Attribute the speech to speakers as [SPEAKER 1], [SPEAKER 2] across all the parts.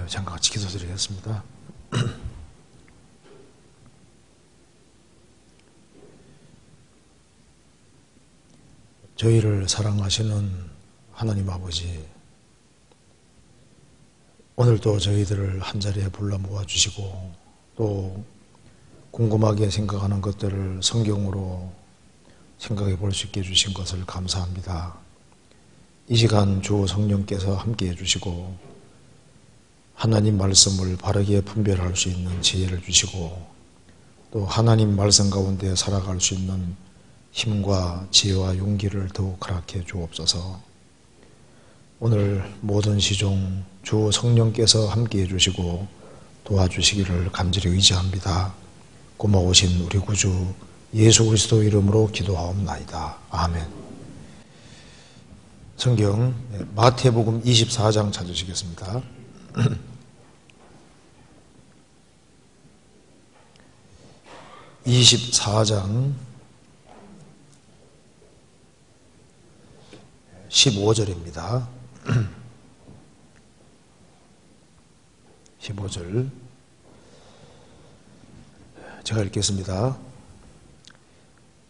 [SPEAKER 1] 잠깐 같이 기도드리겠습니다. 저희를 사랑하시는 하나님 아버지, 오늘도 저희들을 한자리에 불러 모아주시고 또 궁금하게 생각하는 것들을 성경으로 생각해 볼 수 있게 해주신 것을 감사합니다. 이 시간 주 성령께서 함께 해주시고 하나님 말씀을 바르게 분별할 수 있는 지혜를 주시고 또 하나님 말씀 가운데 살아갈 수 있는 힘과 지혜와 용기를 더욱 허락해 주옵소서. 오늘 모든 시종 주 성령께서 함께 해주시고 도와주시기를 간절히 의지합니다. 고마우신 우리 구주 예수 그리스도 이름으로 기도하옵나이다. 아멘. 성경 마태복음 24장 찾으시겠습니다. (24장) 15절입니다. 15절 제가 읽겠습니다.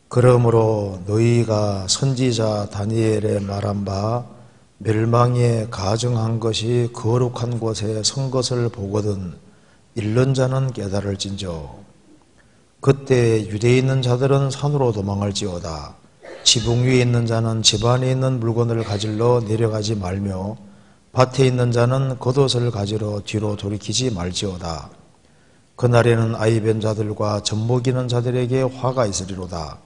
[SPEAKER 1] 그러므로 너희가 선지자 다니엘의 말한 바 멸망에 가증한 것이 거룩한 곳에 선 것을 보거든 읽는 자는 깨달을진저. 그때 유대에 있는 자들은 산으로 도망할지어다. 지붕 위에 있는 자는 집 안에 있는 물건을 가지러 내려가지 말며 밭에 있는 자는 겉옷을 가지러 뒤로 돌이키지 말지어다. 그날에는 아이 뵌 자들과 젖먹이는 자들에게 화가 있으리로다.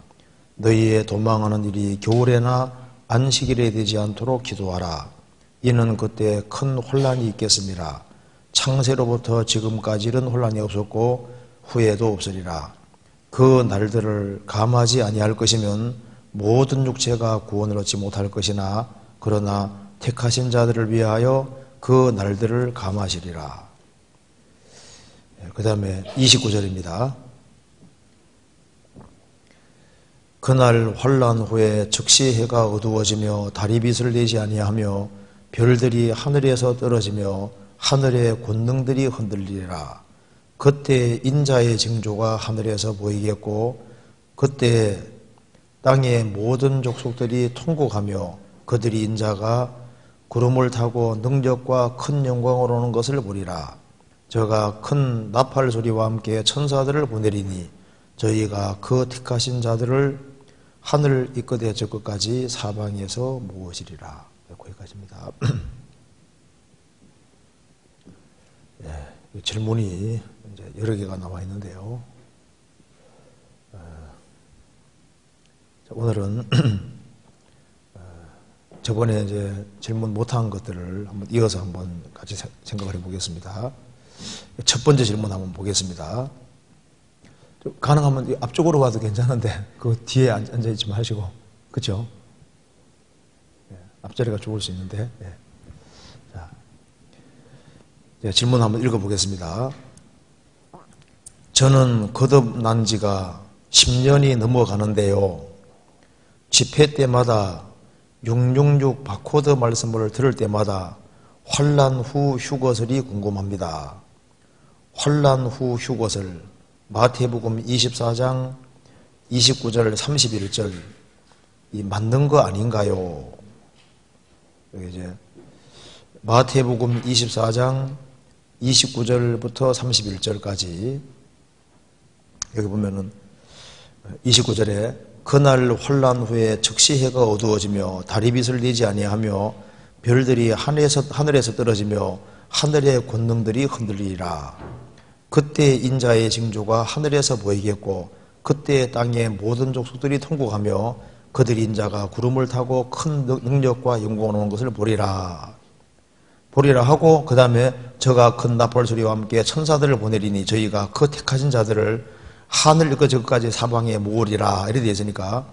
[SPEAKER 1] 너희의 도망하는 일이 겨울에나 안식일에 되지 않도록 기도하라. 이는 그때 큰 혼란이 있겠습니다. 창세로부터 지금까지 이런 혼란이 없었고 후에도 없으리라. 그 날들을 감하지 아니할 것이면 모든 육체가 구원을 얻지 못할 것이나 그러나 택하신 자들을 위하여 그 날들을 감하시리라. 그 다음에 29절입니다. 그날 환난 후에 즉시 해가 어두워지며 달이 빛을 내지 아니하며 별들이 하늘에서 떨어지며 하늘의 권능들이 흔들리리라. 그때 인자의 징조가 하늘에서 보이겠고 그때 땅의 모든 족속들이 통곡하며 그들이 인자가 구름을 타고 능력과 큰 영광으로 오는 것을 보리라. 저가 큰 나팔 소리와 함께 천사들을 보내리니 저희가 그 택하신 자들을 하늘 이끝에 저 끝까지 사방에서 모으시리라. 거기까지입니다. 질문이 이제 여러 개가 나와 있는데요. 오늘은 저번에 이제 질문 못한 것들을 한번 이어서 한번 같이 생각을 해보겠습니다. 첫 번째 질문 한번 보겠습니다. 가능하면 앞쪽으로 와도 괜찮은데 그 뒤에 앉아있지 마시고, 그렇죠? 앞자리가 좋을 수 있는데. 자, 질문 한번 읽어보겠습니다. 저는 거듭난 지가 10년이 넘어가는데요. 집회 때마다 666 바코드 말씀을 들을 때마다 환난 후 휴거설이 궁금합니다. 환난 후 휴거설 마태복음 24장 29절 31절 이 맞는 거 아닌가요? 여기 이제 마태복음 24장 29절부터 31절까지 여기 보면은 29절에 그날 환난 후에 즉시 해가 어두워지며 달이 빛을 내지 아니하며 별들이 하늘에서 떨어지며 하늘의 권능들이 흔들리리라. 그때 인자의 징조가 하늘에서 보이겠고 그때 땅의 모든 족속들이 통곡하며 그들 인자가 구름을 타고 큰 능력과 영광을 오는 것을 보리라 하고 그 다음에 저가 큰 나팔 소리와 함께 천사들을 보내리니 저희가 그 택하신 자들을 하늘 끝까지 사방에 모으리라. 이렇게 되어 있으니까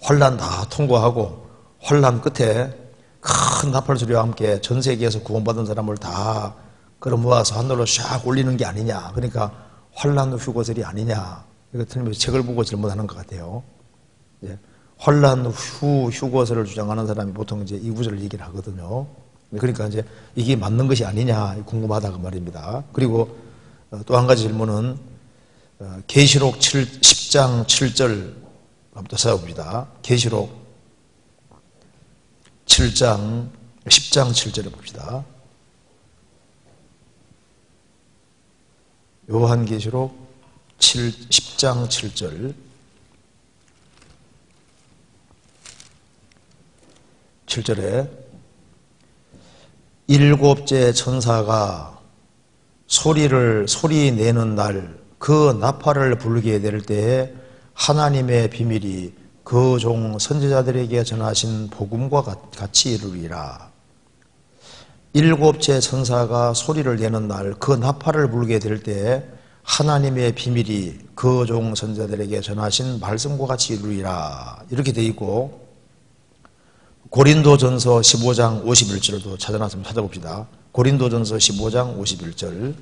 [SPEAKER 1] 환난 다 통과하고 환난 끝에 큰 나팔 소리와 함께 전 세계에서 구원받은 사람을 다 끌어모아서 하늘로 샥 올리는 게 아니냐. 그러니까 환난 후 휴거설이 아니냐. 이거 틀림없이 책을 보고 질문하는 것 같아요. 환난 후 휴거설을 주장하는 사람이 보통 이제 이 구절을 얘기를 하거든요. 그러니까 이제 이게 맞는 것이 아니냐 궁금하다 그 말입니다. 그리고 또 한 가지 질문은 계시록 10장 7절 한번 찾아봅시다. 계시록 10장 7절에 봅시다. 요한계시록 10장 7절 7절에 일곱째 천사가 소리 내는 날 그 나팔을 불게 될 때에 하나님의 비밀이 그 종 선지자들에게 전하신 복음과 같이 이루리라. 일곱째 천사가 소리를 내는 날 그 나팔을 불게 될 때에 하나님의 비밀이 그 종 선지자들에게 전하신 말씀과 같이 이루리라. 이렇게 되어 있고 고린도전서 15장 51절도 찾아놨으면 찾아봅시다. 고린도전서 15장 51절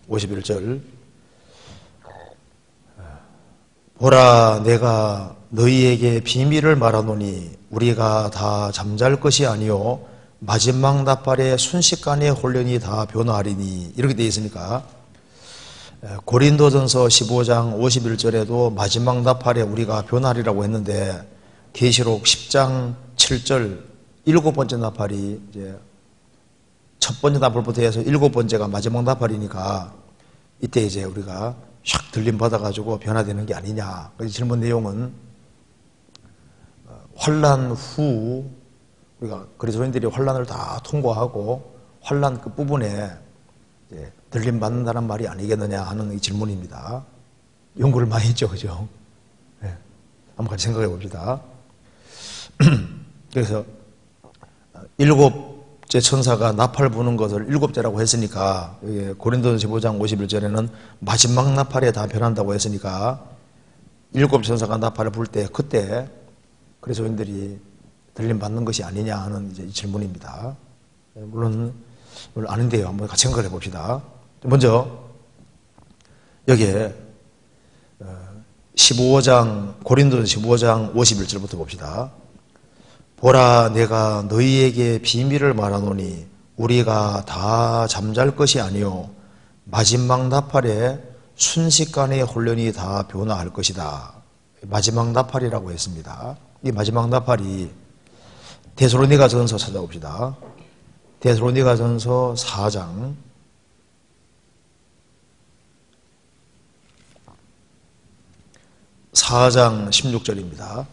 [SPEAKER 1] 51절 보라 내가 너희에게 비밀을 말하노니 우리가 다 잠잘 것이 아니요 마지막 나팔에 순식간에 혼련이 다 변화하리니 이렇게 되어 있으니까 고린도전서 15장 51절에도 마지막 나팔에 우리가 변화하리라고 했는데 계시록 10장 7절 일곱 번째 나팔이 이제 첫 번째 나팔부터 해서 일곱 번째가 마지막 나팔이니까 이때 이제 우리가 샥 들림 받아가지고 변화되는 게 아니냐. 그래서 질문 내용은 환란 후 우리가 그리스도인들이 환란을 다 통과하고 환란 그 부분에 이제 들림 받는다는 말이 아니겠느냐 하는 이 질문입니다. 연구를 많이 했죠, 그죠? 네. 한번 같이 생각해 봅시다. 그래서 일곱째 천사가 나팔 부는 것을 일곱째라고 했으니까 고린도전서 15장 51절에는 마지막 나팔에 다 변한다고 했으니까 일곱 천사가 나팔을 불 때 그때 그리스도인들이 들림 받는 것이 아니냐 하는 이제 질문입니다. 물론 아닌데요. 한번 같이 생각해 봅시다. 먼저 여기에 15장 고린도전서 15장 51절부터 봅시다. 보라 내가 너희에게 비밀을 말하노니 우리가 다 잠잘 것이 아니요 마지막 나팔에 순식간에 혼련이 다 변화할 것이다. 마지막 나팔이라고 했습니다. 이 마지막 나팔이 데살로니가전서 찾아봅시다. 데살로니가전서 4장 16절입니다.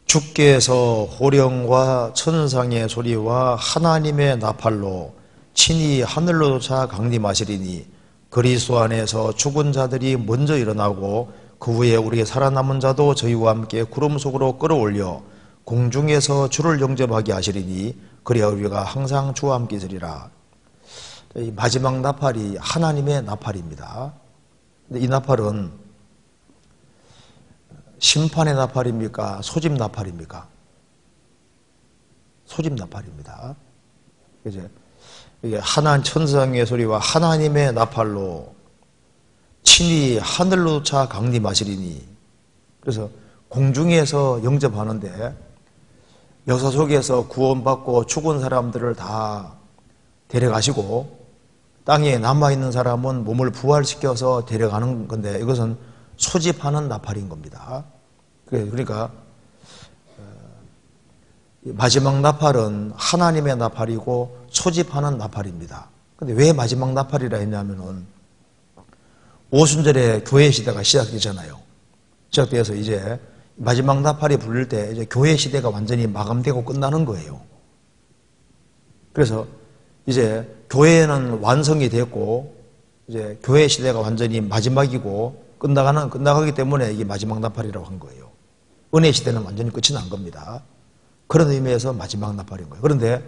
[SPEAKER 1] 주께서 호령과 천상의 소리와 하나님의 나팔로 친히 하늘로조차 강림하시리니 그리스도 안에서 죽은 자들이 먼저 일어나고 그 후에 우리 살아남은 자도 저희와 함께 구름 속으로 끌어올려 공중에서 주를 영접하게 하시리니 그래야 우리가 항상 주와 함께 있으리라. 이 마지막 나팔이 하나님의 나팔입니다. 근데 이 나팔은 심판의 나팔입니까? 소집 나팔입니까? 소집 나팔입니다. 이제 이게 천상의 소리와 하나님의 나팔로 친히 하늘로차 강림하시리니 그래서 공중에서 영접하는데 역사 속에서 구원받고 죽은 사람들을 다 데려가시고 땅에 남아있는 사람은 몸을 부활시켜서 데려가는 건데 이것은 소집하는 나팔인 겁니다. 그러니까 마지막 나팔은 하나님의 나팔이고 소집하는 나팔입니다. 근데 왜 마지막 나팔이라 했냐면은 오순절에 교회 시대가 시작되잖아요. 시작돼서 이제 마지막 나팔이 불릴 때 이제 교회 시대가 완전히 마감되고 끝나는 거예요. 그래서 이제 교회는 완성이 됐고 이제 교회 시대가 완전히 마지막이고 끝나가기 때문에 이게 마지막 나팔이라고 한 거예요. 은혜 시대는 완전히 끝이 난 겁니다. 그런 의미에서 마지막 나팔인 거예요. 그런데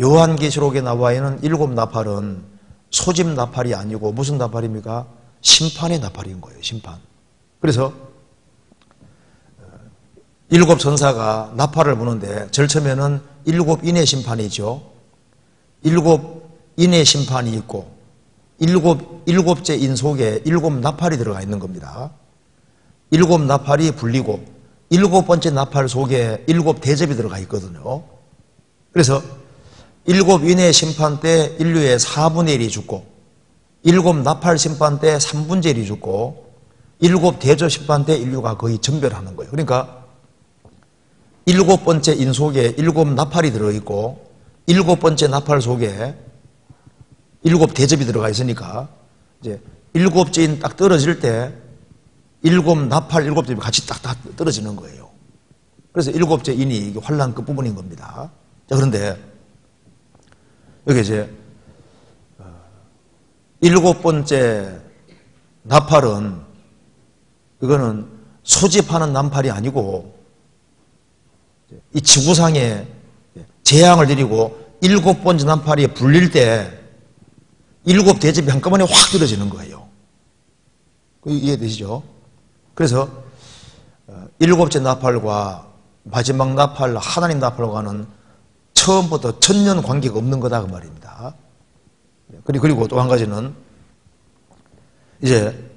[SPEAKER 1] 요한계시록에 나와 있는 일곱 나팔은 소집 나팔이 아니고 무슨 나팔입니까? 심판의 나팔인 거예요. 심판. 그래서 일곱 천사가 나팔을 부는데 제일 처음에는 일곱 인의 심판이죠. 일곱 인의 심판이 있고 일곱째 인 속에 일곱 나팔이 들어가 있는 겁니다. 일곱 나팔이 불리고 일곱 번째 나팔 속에 일곱 대접이 들어가 있거든요. 그래서 일곱 인의 심판 때 인류의 4분의 1이 죽고 일곱 나팔 심판 때 3분의 1이 죽고 일곱 대접 심판 때 인류가 거의 정멸하는 거예요. 그러니까 일곱 번째 인 속에 일곱 나팔이 들어있고 일곱 번째 나팔 속에 일곱 대접이 들어가 있으니까 이제 일곱째 인 딱 떨어질 때 일곱 나팔 일곱 대접이 같이 딱 떨어지는 거예요. 그래서 일곱째 인이 환란 끝부분인 겁니다. 자, 그런데 여기 이제 일곱 번째 나팔은 이거는 소집하는 나팔이 아니고 이 지구상에 재앙을 드리고 일곱 번째 나팔이 불릴 때 일곱 대접이 한꺼번에 확 떨어지는 거예요. 이해되시죠? 그래서 일곱째 나팔과 마지막 나팔, 하나님 나팔과는 처음부터 천년 관계가 없는 거다 그 말입니다. 그리고 또 한 가지는 이제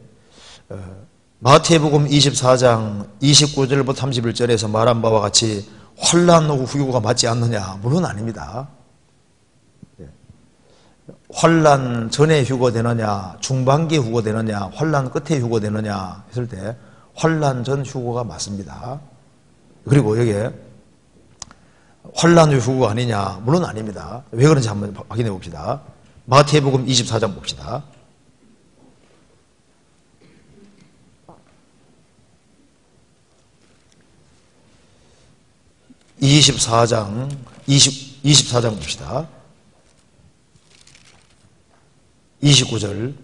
[SPEAKER 1] 마태복음 24장 29절부터 31절에서 말한 바와 같이 환난 후 휴거가 맞지 않느냐? 물론 아닙니다. 환난 전에 휴거되느냐, 중반기에 휴거되느냐, 환난 끝에 휴거되느냐 했을 때 환난 전 휴거가 맞습니다. 그리고 여기에 환난 후 휴거가 아니냐? 물론 아닙니다. 왜 그런지 한번 확인해 봅시다. 마태복음 24장 봅시다. 24장 봅시다. 29절.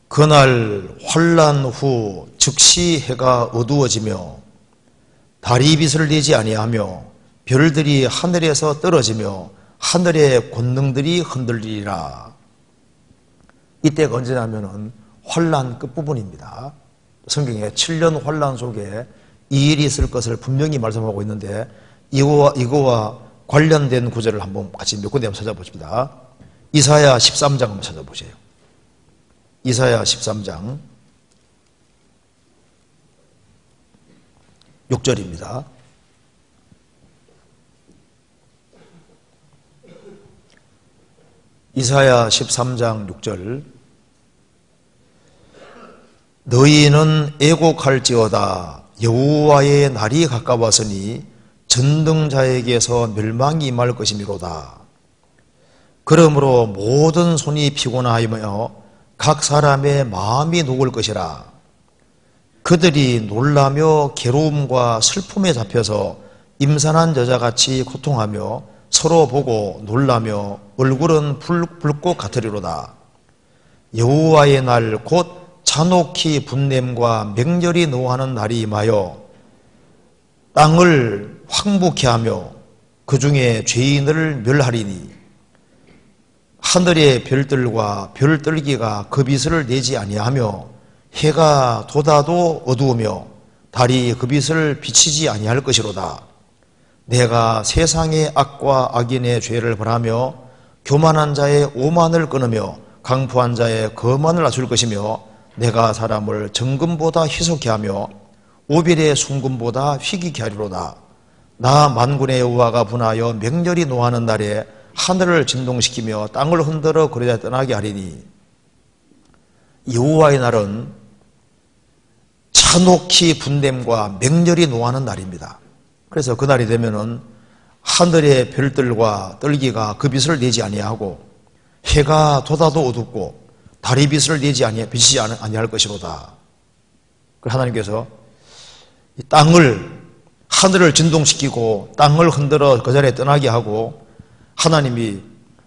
[SPEAKER 1] 그날 환난 후 즉시 해가 어두워지며 달이 빛을 내지 아니하며 별들이 하늘에서 떨어지며 하늘의 권능들이 흔들리리라. 이때가 언제냐면은 환난 끝부분입니다. 성경에 7년 환난 속에 이 일이 있을 것을 분명히 말씀하고 있는데 이거와 관련된 구절을 한번 같이 몇 군데 한번 찾아보십니다. 이사야 13장 한번 찾아보세요. 이사야 13장 6절입니다. 이사야 13장 6절. 너희는 애곡할지어다. 여호와의 날이 가까웠으니 전등자에게서 멸망이 임할 것이미로다. 그러므로 모든 손이 피곤하며 각 사람의 마음이 녹을 것이라. 그들이 놀라며 괴로움과 슬픔에 잡혀서 임산한 여자같이 고통하며 서로 보고 놀라며 얼굴은 불꽃 같으리로다. 여호와의 날 곧 잔혹히 분냄과 맹렬히 노하는 날이 임하여 땅을 황무케 하며 그 중에 죄인을 멸하리니 하늘의 별들과 별떨기가 그 빛을 내지 아니하며 해가 돋아도 어두우며 달이 그 빛을 비치지 아니할 것이로다. 내가 세상의 악과 악인의 죄를 벌하며 교만한 자의 오만을 끊으며 강포한 자의 거만을 낮출 것이며 내가 사람을 정금보다 희석케 하며 오빌의 순금보다 희귀케 하리로다. 나 만군의 여호와가 분하여 맹렬히 노하는 날에 하늘을 진동시키며 땅을 흔들어 그러자 떠나게 하리니 여호와의 날은 잔혹히 분냄과 맹렬히 노하는 날입니다. 그래서 그 날이 되면은 하늘의 별들과 떨기가 그 빛을 내지 아니하고 해가 돋아도 어둡고 달이 빛을 내지 비치지 아니할 것이로다. 하나님께서 이 하늘을 진동시키고 땅을 흔들어 그 자리에 떠나게 하고 하나님이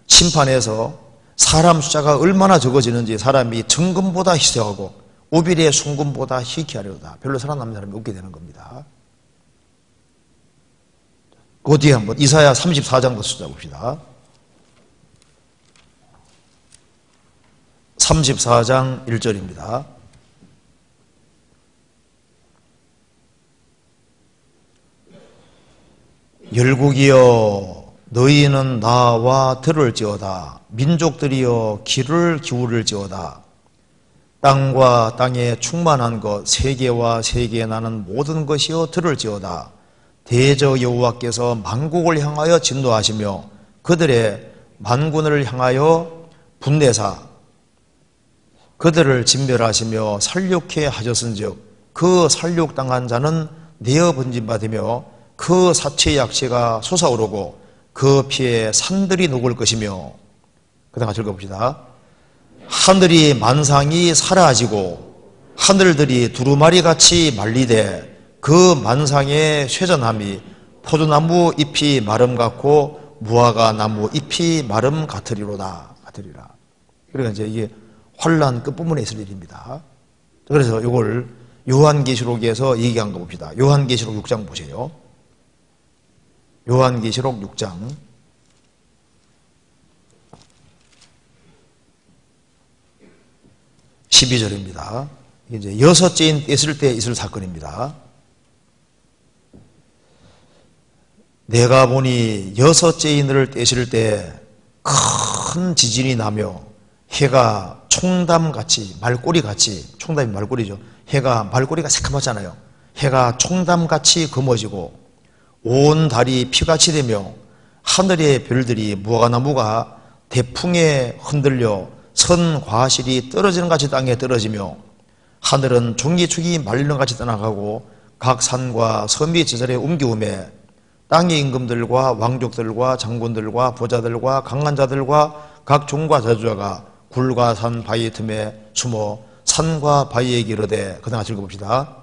[SPEAKER 1] 심판해서 사람 숫자가 얼마나 적어지는지 사람이 정금보다 희석하고 오빌의 순금보다 희귀하리로다. 별로 살아남는 사람이 없게 되는 겁니다. 그 뒤에 한번 이사야 34장부터 찾아봅시다. 34장 1절입니다. 열국이여 너희는 나와 들을지어다. 민족들이여 귀를 기울일지어다. 땅과 땅에 충만한 것, 세계와 세계에 나는 모든 것이여 들을지어다. 대저 여호와께서 만국을 향하여 진노하시며 그들의 만군을 향하여 분내사 그들을 진멸하시며 살육해 하셨은즉 그 살육당한 자는 내어 번짐받으며 그 사체의 약체가 솟아오르고 그 피에 산들이 녹을 것이며, 그 다음 같이 읽어봅시다. 하늘이 만상이 사라지고 하늘들이 두루마리같이 말리되 그 만상의 쇠전함이 포도나무 잎이 마름 같고 무화과 나무 잎이 마름 같으리라. 그러니까 이제 이게 환란 끝부분에 있을 일입니다. 그래서 이걸 요한계시록에서 얘기한 거 봅시다. 요한계시록 6장 보세요. 요한계시록 6장 12절입니다. 이제 여섯째인 뗐을 때 있을 사건입니다. 내가 보니 여섯째인을 떼실 때 큰 지진이 나며 해가 총담같이 말꼬리같이, 총담이 말꼬리죠. 해가 말꼬리가 새카맣잖아요. 해가 총담같이 검어지고 온 달이 피같이 되며 하늘의 별들이 무화과나무가 대풍에 흔들려 선 과실이 떨어지는 같이 땅에 떨어지며 하늘은 종이축이 말리는 같이 떠나가고 각 산과 섬이 제자리에 옮기우매 땅의 임금들과 왕족들과 장군들과 보자들과 강한 자들과 각 종과 저주자가 굴과 산 바위 틈에 숨어 산과 바위에 이르되, 그 다음 같이 읽어봅시다.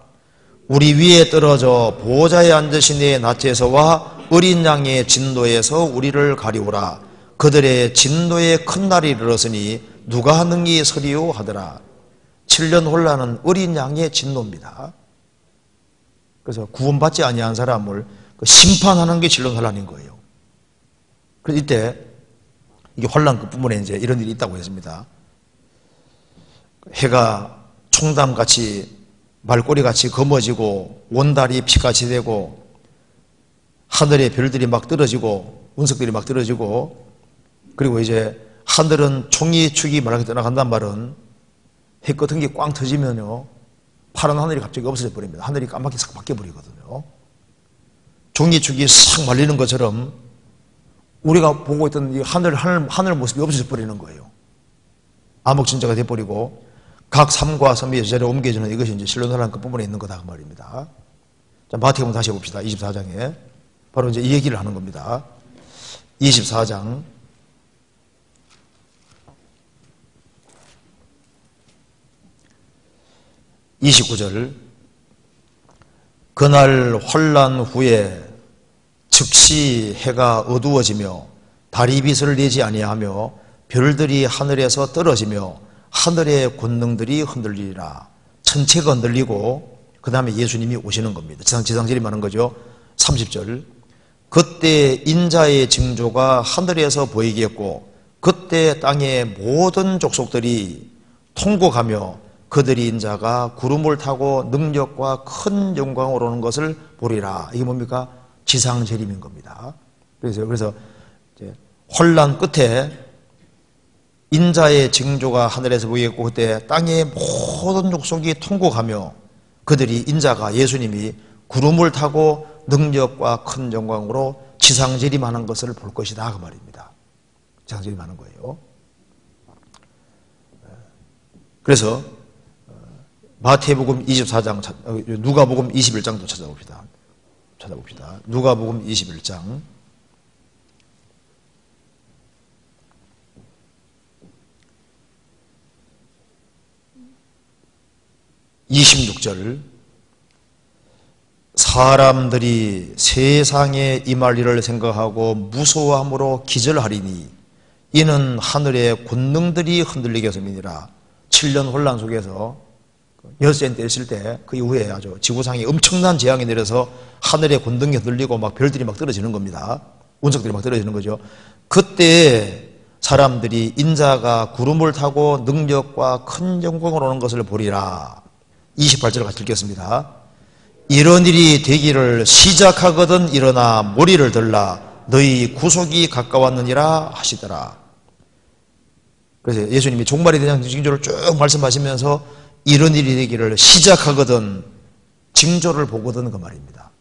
[SPEAKER 1] 우리 위에 떨어져 보호자에 앉으신 이의 낯에서와 어린 양의 진노에서 우리를 가리우라. 그들의 진노의 큰 날이 이르렀으니 누가 능히 서리요 하더라. 7년 혼란은 어린 양의 진노입니다. 그래서 구원받지 아니한 사람을 심판하는 게 7년 혼란인 거예요. 그래서 이때 이게 환란 끝부분에 이제 이런 일이 있다고 했습니다. 해가 총담같이 말꼬리같이 검어지고 온달이 피같이 되고 하늘의 별들이 막 떨어지고 운석들이 막 떨어지고, 그리고 이제 하늘은 종이축이 말하게 떠나간단 말은 해 같은 게 꽝 터지면요 파란 하늘이 갑자기 없어져 버립니다. 하늘이 까맣게 싹 바뀌어 버리거든요. 종이축이 싹 말리는 것처럼 우리가 보고 있던 이 하늘 모습이 없어져 버리는 거예요. 암흑진자가 돼버리고 각 삶과 섬이 제자리에 옮겨지는 이것이 이제 신론하라는 끝부분에 있는 거다 그 말입니다. 자, 마태복음 다시 해봅시다. 24장에 바로 이제 이 얘기를 하는 겁니다. 24장 29절. 그날 환란 후에 즉시 해가 어두워지며 달이 빛을 내지 아니하며 별들이 하늘에서 떨어지며 하늘의 권능들이 흔들리리라. 천체가 흔들리고 그 다음에 예수님이 오시는 겁니다. 지상질이 많은 거죠. 30절. 그때 인자의 징조가 하늘에서 보이겠고 그때 땅의 모든 족속들이 통곡하며 그들이 인자가 구름을 타고 능력과 큰 영광으로 오는 것을 보리라. 이게 뭡니까? 지상재림인 겁니다. 그래서 이제 환란 끝에 인자의 징조가 하늘에서 보이겠고 그때 땅의 모든 족속이 통곡하며 그들이 인자가 예수님이 구름을 타고 능력과 큰 영광으로 지상재림하는 것을 볼 것이다 그 말입니다. 지상재림하는 거예요. 그래서 마태복음 24장, 누가복음 21장도 찾아봅시다. 누가복음 21장 26절. 사람들이 세상에 임할 일을 생각하고 무서워함으로 기절하리니 이는 하늘의 권능들이 흔들리겠음이니라. 7년 혼란 속에서 여섯째 때 있을 때 그 이후에 아주 지구상에 엄청난 재앙이 내려서 하늘의 권능이 흔들리고 막 별들이 막 떨어지는 겁니다. 운석들이 막 떨어지는 거죠. 그때 사람들이 인자가 구름을 타고 능력과 큰 영광으로 오는 것을 보리라. 28절 같이 읽겠습니다. 이런 일이 되기를 시작하거든 일어나 머리를 들라 너희 구속이 가까웠느니라 하시더라. 그래서 예수님이 종말에 대한 징조를 쭉 말씀하시면서 이런 일이 되기를 시작하거든 징조를 보거든 그 말입니다.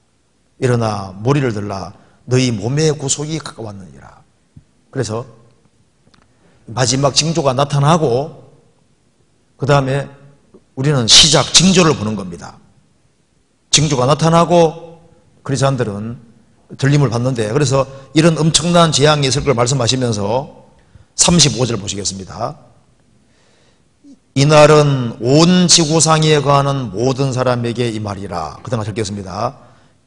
[SPEAKER 1] 일어나 머리를 들라 너희 몸의 구속이 가까웠느니라. 그래서 마지막 징조가 나타나고 그 다음에 우리는 시작 징조를 보는 겁니다. 징조가 나타나고 그리스도인들은 들림을 받는데, 그래서 이런 엄청난 재앙이 있을 걸 말씀하시면서 35절 보시겠습니다. 이날은 온 지구상에 거하는 모든 사람에게 이 말이라. 그 다음에 적겠습니다.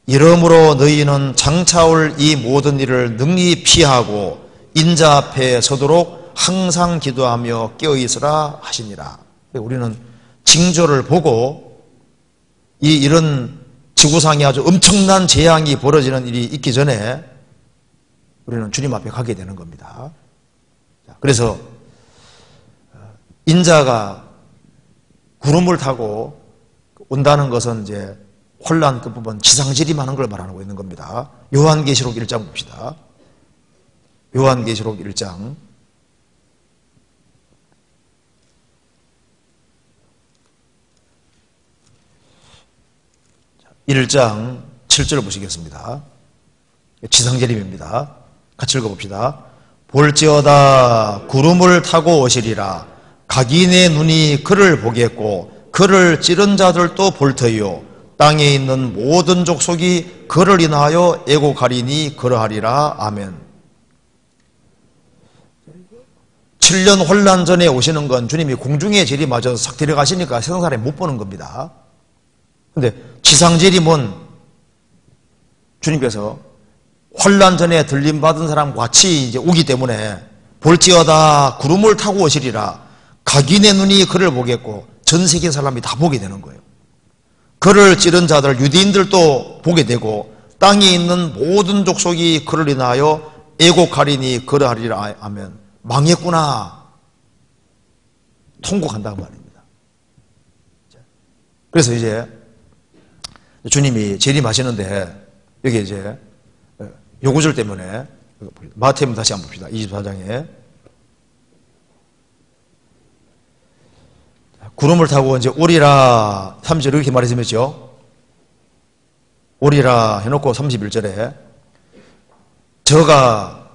[SPEAKER 1] 이러므로 너희는 장차올 이 모든 일을 능히 피하고 인자 앞에 서도록 항상 기도하며 깨어있으라 하시니라. 우리는 징조를 보고 이런 지구상에 아주 엄청난 재앙이 벌어지는 일이 있기 전에 우리는 주님 앞에 가게 되는 겁니다. 그래서 인자가 구름을 타고 온다는 것은 이제 혼란 끝부분 지상질이 많은 걸 말하고 있는 겁니다. 요한계시록 1장 봅시다. 요한계시록 1장 1장 7절을 보시겠습니다. 지상재림입니다. 같이 읽어봅시다. 볼지어다 구름을 타고 오시리라. 각인의 눈이 그를 보겠고 그를 찌른 자들도 볼 터이요 땅에 있는 모든 족속이 그를 인하여 애곡하리니 그러하리라. 아멘. 7년 혼란 전에 오시는 건 주님이 공중의 재림마저 싹 데려가시니까 세상 사람이 못 보는 겁니다. 근데 지상재림은 주님께서 혼란 전에 들림 받은 사람과 같이 이제 오기 때문에 볼지어다 구름을 타고 오시리라. 각인의 눈이 그를 보겠고 전 세계 사람이 다 보게 되는 거예요. 그를 찌른 자들 유대인들도 보게 되고 땅에 있는 모든 족속이 그를 인하여 애곡하리니 그러하리라. 하면 망했구나. 통곡한다고 말입니다. 그래서 이제 주님이 재림하시는데 여기 이제 요 구절 때문에 마태복음 다시 한번 봅시다. 24장에 구름을 타고 이제 오리라 3절 이렇게 말했으면죠. 오리라 해놓고 31절에 저가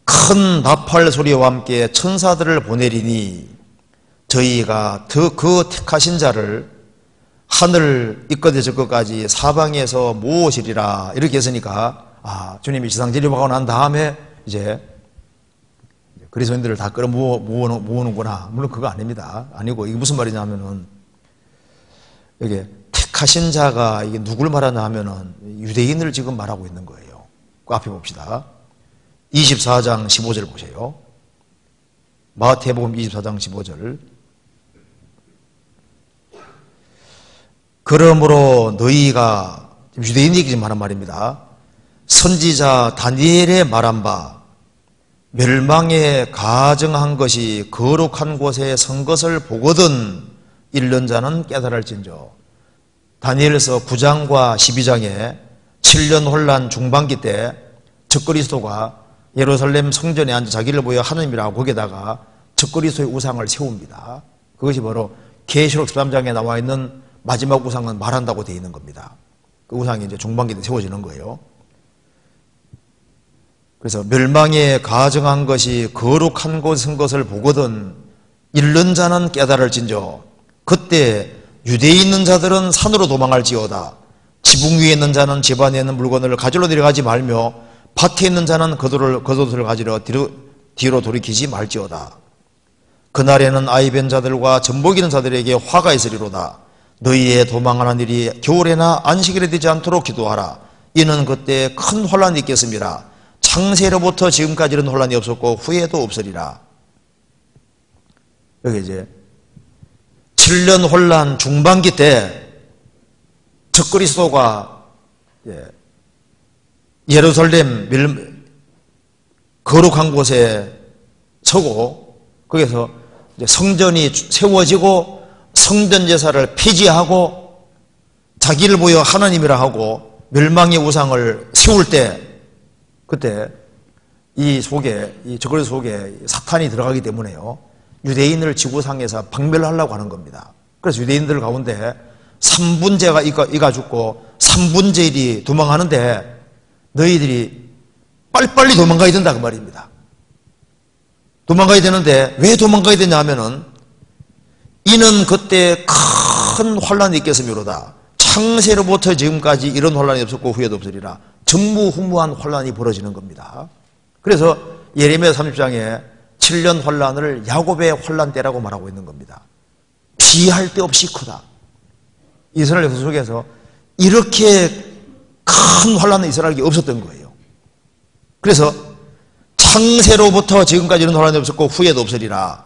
[SPEAKER 1] 큰 나팔 소리와 함께 천사들을 보내리니 저희가 그 택하신 자를 하늘 이끌어질 것까지 사방에서 모으시리라. 이렇게 했으니까 주님이 지상재림하고 난 다음에 이제 그리스도인들을 다 끌어 모으는구나. 물론 그거 아닙니다. 아니고 이게 무슨 말이냐면은 여기 택하신 자가 이게 누굴 말하냐 하면은 유대인을 지금 말하고 있는 거예요. 그 앞에 봅시다. 24장 15절 보세요. 마태복음 24장 15절. 그러므로 너희가 유대인에게 지금 하는 말입니다. 선지자 다니엘의 말한 바 멸망에 가증한 것이 거룩한 곳에 선 것을 보거든 읽는 자는 깨달을진저. 다니엘서 9장과 12장에 7년 혼란 중반기 때 적그리스도가 예루살렘 성전에 앉아 자기를 보여 하느님이라고 거기에다가 적그리스도의 우상을 세웁니다. 그것이 바로 계시록 13장에 나와 있는 마지막 우상은 말한다고 되어 있는 겁니다. 그 우상이 이제 중반기 때 세워지는 거예요. 그래서 멸망에 가증한 것이 거룩한 곳에 선 것을 보거든 읽는 자는 깨달을진저. 그때 유대에 있는 자들은 산으로 도망할지어다. 지붕 위에 있는 자는 집 안에 있는 물건을 가지러 내려가지 말며 밭에 있는 자는 겉옷을 가지러 뒤로 돌이키지 말지어다. 그날에는 아이 뵌 자들과 젖먹 이는 자들에게 화가 있으리로다. 너희의 도망하는 일이 겨울에나 안식일에 되지 않도록 기도하라. 이는 그때 큰 혼란이 있겠습니다. 창세로부터 지금까지 이런 혼란이 없었고 후에도 없으리라. 여기 이제 7년 혼란 중반기 때 적그리스도가 예루살렘 거룩한 곳에 서고 거기서 이제 성전이 세워지고 성전 제사를 폐지하고 자기를 보여 하나님이라 하고 멸망의 우상을 세울 때 그때 이 저고리 속에 사탄이 들어가기 때문에요. 유대인을 지구상에서 박멸하려고 하는 겁니다. 그래서 유대인들 가운데 3분제가 이가 죽고 3분의 1이 도망하는데 너희들이 빨리빨리 도망가야 된다 그 말입니다. 도망가야 되는데 왜 도망가야 되냐 하면은 이는 그때 큰 환란이 있겠으므로다. 창세로부터 지금까지 이런 환란이 없었고 후에도 없으리라. 전무후무한 환란이 벌어지는 겁니다. 그래서 예레미야 30장에 7년 환란을 야곱의 환란 때라고 말하고 있는 겁니다. 비할 데 없이 크다. 이스라엘 역사 속에서 이렇게 큰 환란은 이스라엘에게 없었던 거예요. 그래서 창세로부터 지금까지 이런 환란이 없었고 후에도 없으리라.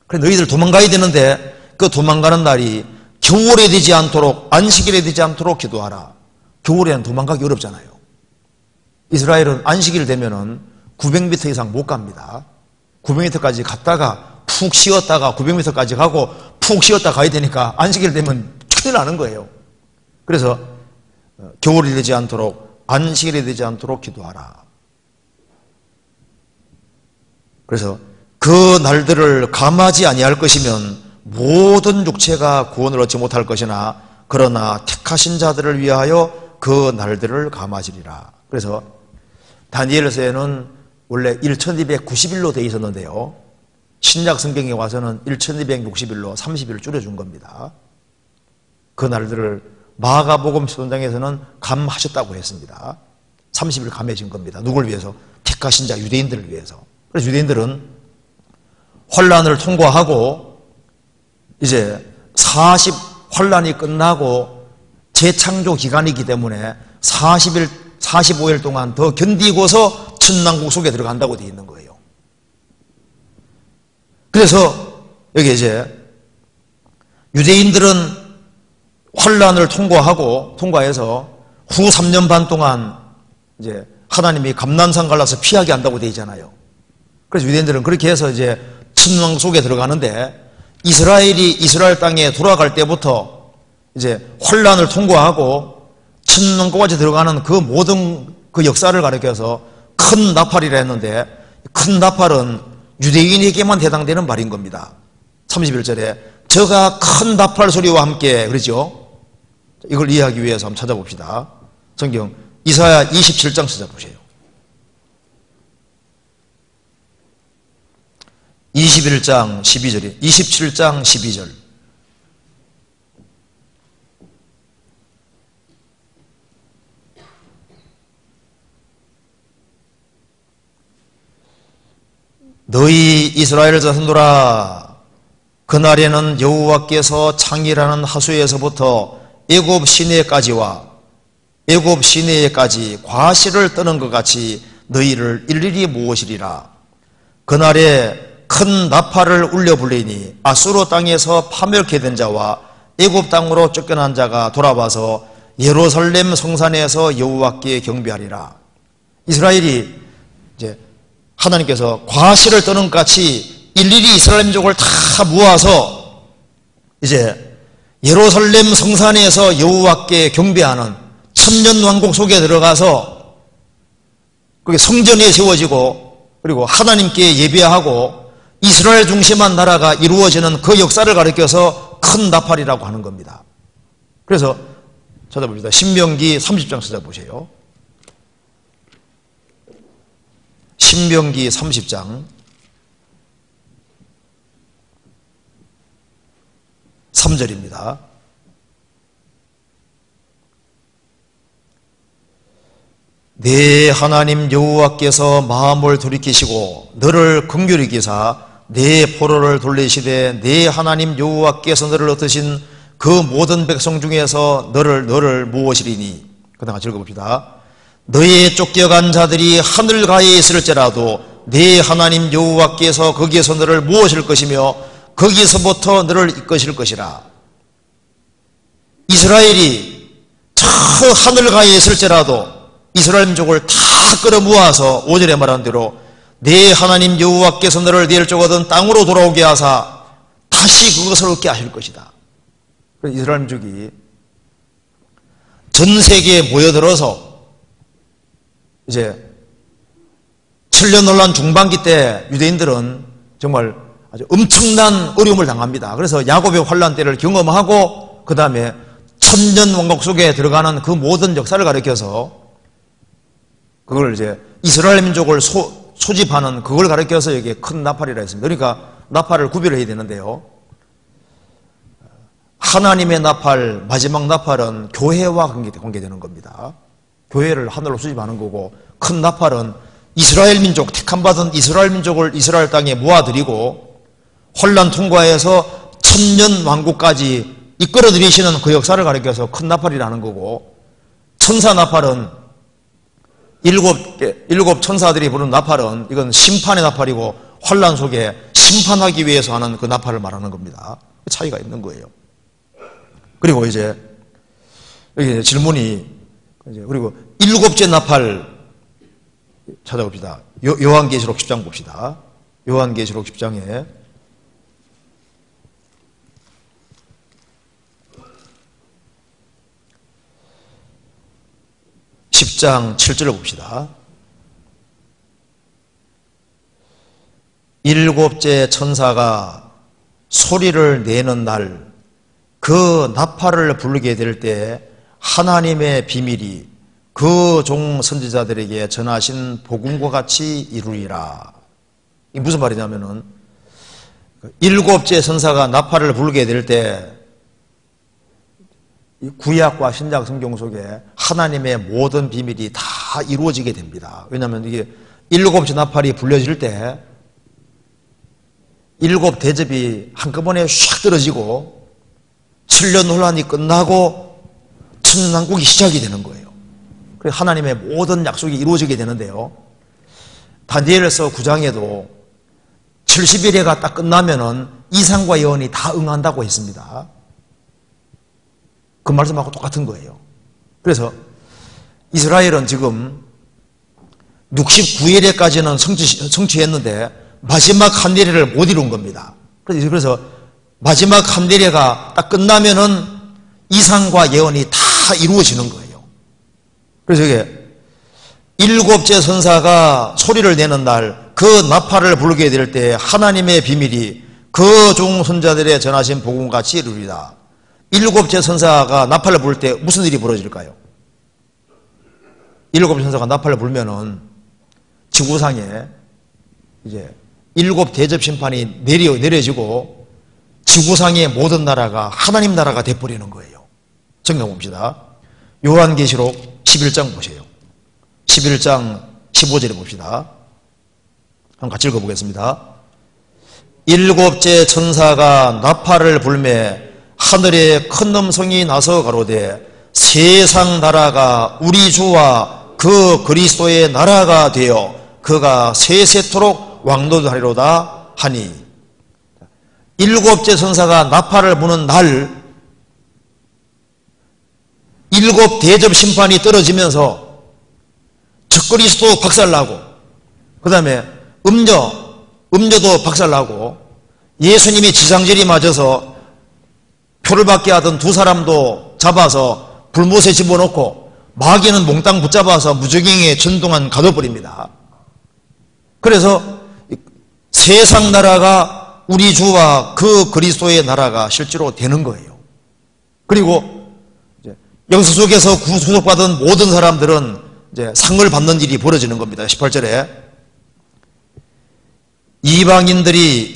[SPEAKER 1] 그래 너희들 도망가야 되는데 그 도망가는 날이 겨울에 되지 않도록 안식일에 되지 않도록 기도하라. 겨울에는 도망가기 어렵잖아요. 이스라엘은 안식일 되면은 900m 이상 못 갑니다. 900m까지 갔다가 푹 쉬었다가 900m까지 가고 푹 쉬었다 가야 되니까 안식일 되면 큰일 나는 거예요. 그래서 겨울이 되지 않도록 안식일이 되지 않도록 기도하라. 그래서 그 날들을 감하지 아니할 것이면 모든 육체가 구원을 얻지 못할 것이나 그러나 택하신 자들을 위하여 그 날들을 감하시리라. 그래서 다니엘서에는 원래 1290일로 되어 있었는데요. 신약 성경에 와서는 1260일로 30일을 줄여준 겁니다. 그 날들을 마가복음 13장에서는 감하셨다고 했습니다. 30일 감해진 겁니다. 누굴 위해서? 택하신 자 유대인들을 위해서. 그래서 유대인들은 환란을 통과하고 이제 40환란이 끝나고 재창조 기간이기 때문에 40일, 45일 동안 더 견디고서 천당국 속에 들어간다고 되어 있는 거예요. 그래서 여기 이제 유대인들은 환란을 통과해서 후 3년 반 동안 이제 하나님이 감난산 갈라서 피하게 한다고 되어 있잖아요. 그래서 유대인들은 그렇게 해서 이제 천왕 속에 들어가는데 이스라엘이 이스라엘 땅에 돌아갈 때부터 이제 환란을 통과하고 천왕국까지 들어가는 그 모든 그 역사를 가리켜서 큰 나팔이라 했는데 큰 나팔은 유대인에게만 해당되는 말인 겁니다. 31절에 저가 큰 나팔 소리와 함께 그러죠. 이걸 이해하기 위해서 한번 찾아봅시다. 성경 이사야 27장 찾아보세요. 21장 12절이 27장 12절. 너희 이스라엘 자손들아 그날에는 여호와께서 창이라는 하수에서부터 애굽 시내까지와 애굽 시내에까지 과실을 떠는 것 같이 너희를 일일이 모으시리라. 그날에 큰 나팔을 울려 불리니 아수르 땅에서 파멸케 된 자와 애굽 땅으로 쫓겨난 자가 돌아와서 예루살렘 성산에서 여호와께 경배하리라. 이스라엘이 이제 하나님께서 과실을 떠는 것 같이 일일이 이스라엘 민족을 다 모아서 이제 예루살렘 성산에서 여호와께 경배하는 천년왕국 속에 들어가서 그게 성전이 세워지고 그리고 하나님께 예배하고 이스라엘 중심한 나라가 이루어지는 그 역사를 가리켜서 큰 나팔이라고 하는 겁니다. 그래서 찾아봅시다. 신명기 30장 찾아보세요. 신명기 30장 3절입니다. 내 하나님 여호와께서 마음을 돌이키시고 너를 긍휼히 여기사 내 포로를 돌리시되 내 하나님 여호와께서 너를 얻으신 그 모든 백성 중에서 너를 모으시리니. 그 다음 같이 읽어봅시다. 너의 쫓겨간 자들이 하늘가에 있을지라도 내 하나님 여호와께서 거기에서 너를 모으실 것이며 거기서부터 너를 이끄실 것이라. 이스라엘이 저 하늘가에 있을지라도 이스라엘 민족을 다 끌어모아서 5절에 말한 대로 내 하나님 여호와께서 너를 네 쫓아오던 땅으로 돌아오게 하사 다시 그것을 얻게 하실 것이다. 이스라엘 민족이 전 세계에 모여들어서 이제 7년 논란 중반기 때 유대인들은 정말 아주 엄청난 어려움을 당합니다. 그래서 야곱의 환란 때를 경험하고 그 다음에 천년 왕국 속에 들어가는 그 모든 역사를 가리켜서 그걸 이제 이스라엘 민족을 소집하는 그걸 가리켜서 여기에 큰 나팔이라 했습니다. 그러니까 나팔을 구별해야 되는데요. 하나님의 나팔, 마지막 나팔은 교회와 관계되는 겁니다. 교회를 하늘로 수집하는 거고, 큰 나팔은 이스라엘 민족, 택함받은 이스라엘 민족을 이스라엘 땅에 모아들이고 혼란 통과해서 천년 왕국까지 이끌어들이시는 그 역사를 가리켜서 큰 나팔이라는 거고, 천사 나팔은 일곱 천사들이 부른 나팔은 이건 심판의 나팔이고 혼란 속에 심판하기 위해서 하는 그 나팔을 말하는 겁니다. 차이가 있는 거예요. 그리고 이제 여기 질문이 그리고 일곱째 나팔 찾아봅시다. 요한계시록 10장 봅시다. 요한계시록 10장에 10장 7절을 봅시다. 일곱째 천사가 소리를 내는 날 그 나팔을 부르게 될 때 하나님의 비밀이 그 종 선지자들에게 전하신 복음과 같이 이루리라. 이게 무슨 말이냐면은 일곱째 천사가 나팔을 부르게 될 때 구약과 신약 성경 속에 하나님의 모든 비밀이 다 이루어지게 됩니다. 왜냐하면 이게 일곱째 나팔이 불려질 때 일곱 대접이 한꺼번에 샥 떨어지고 7년 혼란이 끝나고 천년왕국이 시작이 되는 거예요. 그래서 하나님의 모든 약속이 이루어지게 되는데요. 다니엘서 9장에도 70일에가 딱 끝나면은 이상과 예언이 다 응한다고 했습니다. 그 말씀하고 똑같은 거예요. 그래서 이스라엘은 지금 69일에까지는 성취했는데 마지막 한 예례를 못 이룬 겁니다. 그래서 마지막 한 예례가 딱 끝나면은 이상과 예언이 다 이루어지는 거예요. 그래서 이게 일곱째 천사가 소리를 내는 날 그 나팔을 부르게 될 때 하나님의 비밀이 그 종 선자들의 전하신 복음같이 이루리라. 일곱째 천사가 나팔을 부를 때 무슨 일이 벌어질까요? 일곱째 천사가 나팔을 불면은 지구상에 이제 일곱 대접 심판이 내려지고 지구상의 모든 나라가 하나님 나라가 돼버리는 거예요. 정리해 봅시다. 요한계시록 11장 보세요. 11장 15절에 봅시다. 한번 같이 읽어보겠습니다. 일곱째 천사가 나팔을 불매 하늘에 큰 음성이 나서 가로되 세상 나라가 우리 주와 그 그리스도의 나라가 되어 그가 세세토록 왕노하리로다 하니. 일곱째 천사가 나팔을 부는 날 일곱 대접 심판이 떨어지면서 적그리스도 박살나고 그 다음에 음료도 박살나고 예수님이 지상절이 맞아서 표를 받게 하던 두 사람도 잡아서 불못에 집어넣고 마귀는 몽땅 붙잡아서 무적행에 전동안 가둬버립니다. 그래서 세상 나라가 우리 주와 그 그리스도의 나라가 실제로 되는 거예요. 그리고 역사 속에서 구속받은 모든 사람들은 이제 상을 받는 일이 벌어지는 겁니다. 18절에 이방들이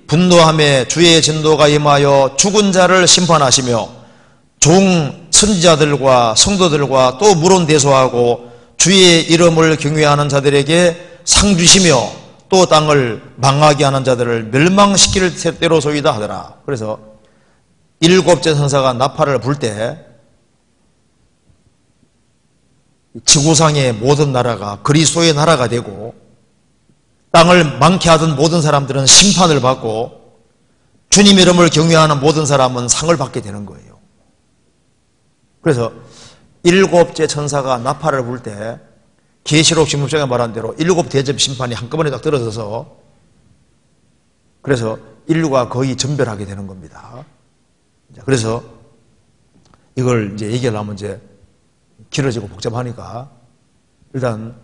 [SPEAKER 1] 분노함에 주의 진노가 임하여 죽은 자를 심판하시며 종 선지자들과 성도들과 또 물론대소하고 주의 이름을 경외하는 자들에게 상 주시며 또 땅을 망하게 하는 자들을 멸망시킬 때로소이다 하더라. 그래서 일곱째 천사가 나팔을 불 때 지구상의 모든 나라가 그리스도의 나라가 되고 땅을 망케 하던 모든 사람들은 심판을 받고 주님 이름을 경외하는 모든 사람은 상을 받게 되는 거예요. 그래서 일곱째 천사가 나팔을 불 때 계시록 16장에 말한 대로 일곱 대접 심판이 한꺼번에 딱 떨어져서 그래서 인류가 거의 전멸하게 되는 겁니다. 그래서 이걸 이제 얘기하려면 이제 길어지고 복잡하니까 일단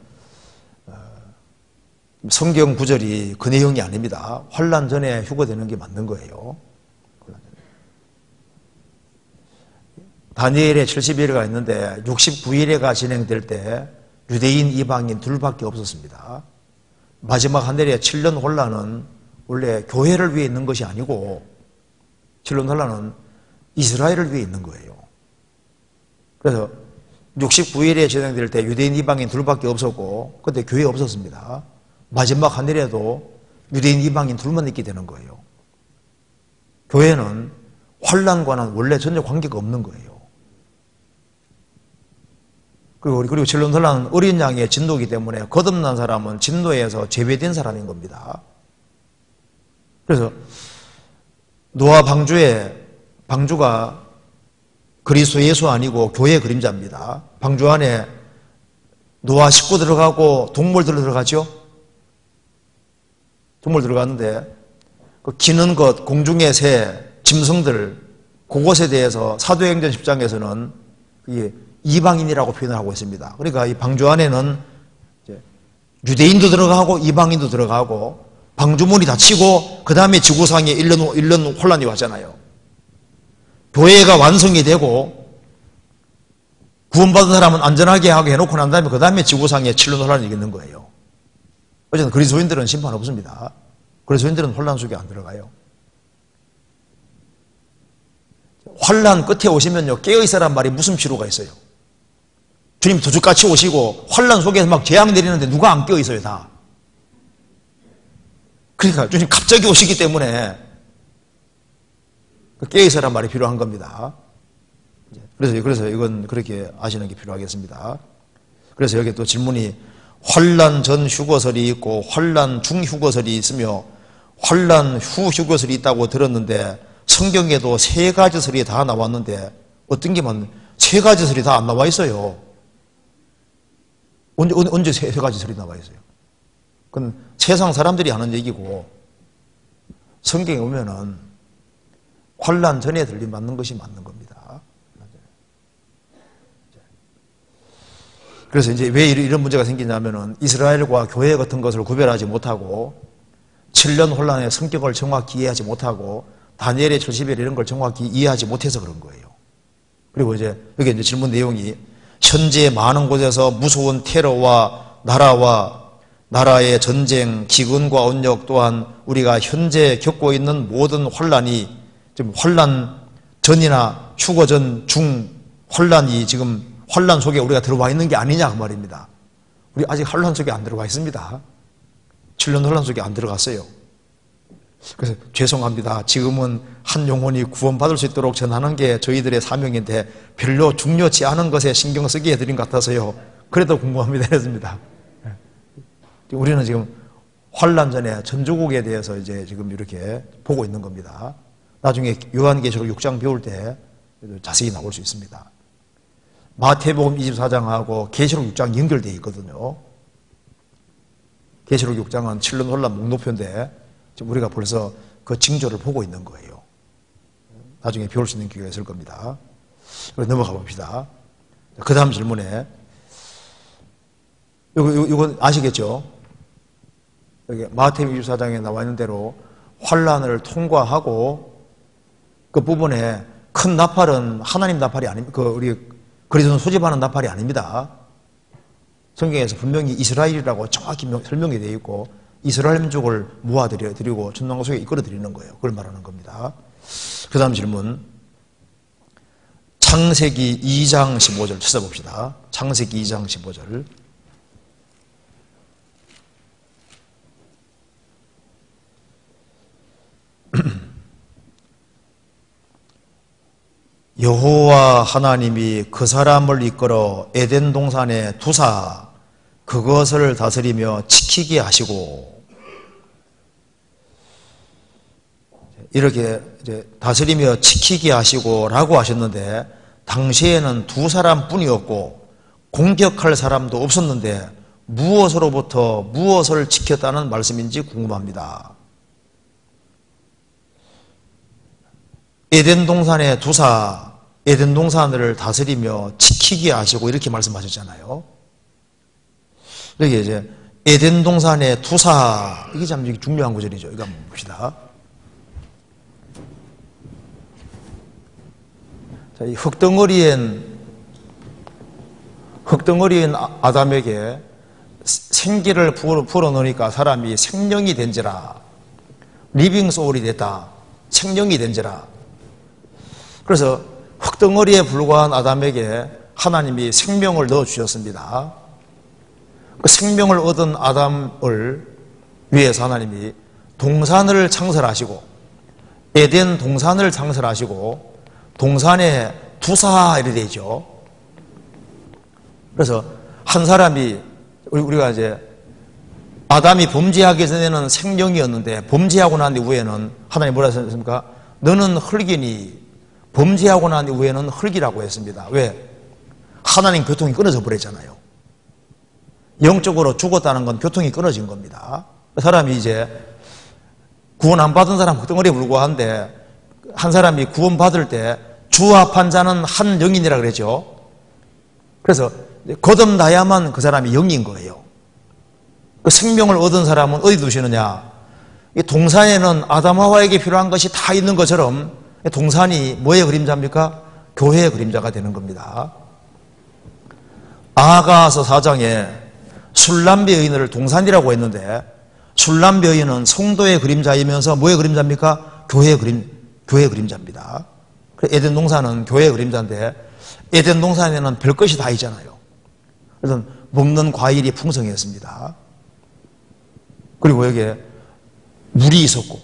[SPEAKER 1] 성경 구절이 그 내용이 아닙니다. 환난 전에 휴거되는 게 맞는 거예요. 다니엘의 70일가 있는데 69일회가 진행될 때 유대인 이방인 둘밖에 없었습니다. 마지막 한 해의 7년 혼란은 원래 교회를 위해 있는 것이 아니고 7년 혼란은 이스라엘을 위해 있는 거예요. 그래서 69일에 진행될 때 유대인 이방인 둘밖에 없었고 그때 교회 없었습니다. 마지막 한 해에도 유대인 이방인 둘만 있게 되는 거예요. 교회는 환난과는 원래 전혀 관계가 없는 거예요. 그리고 칠론 혼란은 어린 양의 진노이기 때문에 거듭난 사람은 진노에서 제외된 사람인 겁니다. 그래서 노아 방주가 그리스도 예수 아니고 교회의 그림자입니다. 방주 안에 노아 식구 들어가고 동물들 들어가죠. 동물 들어갔는데 그 기는 것, 공중의 새, 짐승들 그것에 대해서 사도행전 10장에서는 이방인이라고 표현을 하고 있습니다. 그러니까 이 방주 안에는 유대인도 들어가고 이방인도 들어가고 방주문이 닫히고 그 다음에 지구상에 1년 혼란이 왔잖아요. 교회가 완성이 되고 구원받은 사람은 안전하게 하게 해놓고 난 다음에 그 다음에 지구상에 7년 혼란이 있는 거예요. 어쨌든 그리스도인들은 심판 없습니다. 그리스도인들은 혼란 속에 안 들어가요. 환란 끝에 오시면요 깨어있으란 말이 무슨 필요가 있어요? 주님 도둑같이 오시고 환란 속에서 막 재앙 내리는데 누가 안 깨어있어요 다. 그러니까 주님 갑자기 오시기 때문에 깨어있으란 말이 필요한 겁니다. 그래서 이건 그렇게 아시는 게 필요하겠습니다. 그래서 여기 또 질문이 환란 전 휴거설이 있고 환란 중 휴거설이 있으며 환란 후 휴거설이 있다고 들었는데 성경에도 세 가지 설이 다 나왔는데 어떤 게 맞는 세 가지 설이 다 안 나와 있어요. 언제 세 가지 설이 나와 있어요? 그건 세상 사람들이 하는 얘기고 성경에 보면은 환란 전에 들림 맞는 것이 맞는 겁니다. 그래서 이제 왜 이런 문제가 생기냐면은 이스라엘과 교회 같은 것을 구별하지 못하고 7년 혼란의 성격을 정확히 이해하지 못하고 다니엘의 70일 이런 걸 정확히 이해하지 못해서 그런 거예요. 그리고 여기 이제 질문 내용이 현재 많은 곳에서 무서운 테러와 나라의 전쟁, 기근과 온역 또한 우리가 현재 겪고 있는 모든 혼란이 지금 혼란 전이나 휴거 전, 중 혼란이 지금 혼란 속에 우리가 들어와 있는 게 아니냐 그 말입니다. 우리 아직 혼란 속에 안 들어가 있습니다. 7년 혼란 속에 안 들어갔어요. 그래서 죄송합니다. 지금은 한 영혼이 구원받을 수 있도록 전하는 게 저희들의 사명인데 별로 중요치 않은 것에 신경 쓰게 해드린 것 같아서요. 그래도 궁금합니다. 했습니다. 우리는 지금 환란 전에 전조국에 대해서 이제 지금 이렇게 보고 있는 겁니다. 나중에 요한계시록 6장 배울 때 자세히 나올 수 있습니다. 마태복음 24장하고 계시록 6장 연결되어 있거든요. 계시록 6장은 7년 혼란 목록표인데 지금 우리가 벌써 그 징조를 보고 있는 거예요. 나중에 배울 수 있는 기회가 있을 겁니다. 넘어가 봅시다. 그 다음 질문에 이건 아시겠죠? 여기 마태복음 24장에 나와 있는 대로 환란을 통과하고 그 부분에 큰 나팔은 하나님 나팔이 아닙니다. 우리 그리스도는 소집하는 나팔이 아닙니다. 성경에서 분명히 이스라엘이라고 정확히 설명이 되어 있고 이스라엘 민족을 모아드리고 천당과 속에 이끌어드리는 거예요. 그걸 말하는 겁니다. 그 다음 질문 창세기 2장 15절 찾아봅시다. 창세기 2장 15절 여호와 하나님이 그 사람을 이끌어 에덴 동산에 두사 그것을 다스리며 지키게 하시고 이렇게 이제 다스리며 지키게 하시고 라고 하셨는데 당시에는 두 사람뿐이었고 공격할 사람도 없었는데 무엇으로부터 무엇을 지켰다는 말씀인지 궁금합니다. 에덴 동산에 두사 에덴 동산을 다스리며 지키게 하시고 이렇게 말씀하셨잖아요. 여기 이제 에덴 동산의 투사, 이게 참 중요한 구절이죠. 이거 한번 봅시다. 자, 이 흙덩어리인 아담에게 생기를 불어넣으니까 사람이 생명이 된지라, 리빙 소울이 됐다, 생명이 된지라. 그래서 흙덩어리에 불과한 아담에게 하나님이 생명을 넣어주셨습니다. 그 생명을 얻은 아담을 위해서 하나님이 동산을 창설하시고, 에덴 동산을 창설하시고, 동산에 두사 이렇게 되죠. 그래서 한 사람이, 우리가 이제 아담이 범죄하기 전에는 생명이었는데 범죄하고 난 이후에는 하나님 뭐라 하셨습니까? 너는 흙이니, 범죄하고 난 이후에는 흙이라고 했습니다. 왜? 하나님 교통이 끊어져 버렸잖아요. 영적으로 죽었다는 건 교통이 끊어진 겁니다. 사람이 이제 구원 안 받은 사람 흙덩어리에 불과한데, 한 사람이 구원 받을 때 주합한 자는 한 영이니라 그랬죠. 그래서 거듭나야만 그 사람이 영인 거예요. 그 생명을 얻은 사람은 어디 두시느냐? 이 동산에는 아담 하와에게 필요한 것이 다 있는 것처럼 동산이 뭐의 그림자입니까? 교회의 그림자가 되는 겁니다. 아가서 4장에 술람비 여인을 동산이라고 했는데, 술람비 여인은 성도의 그림자이면서 뭐의 그림자입니까? 교회의 그림자입니다. 에덴 동산은 교회의 그림자인데, 에덴 동산에는 별 것이 다 있잖아요. 그래서 먹는 과일이 풍성했습니다. 그리고 여기에 물이 있었고,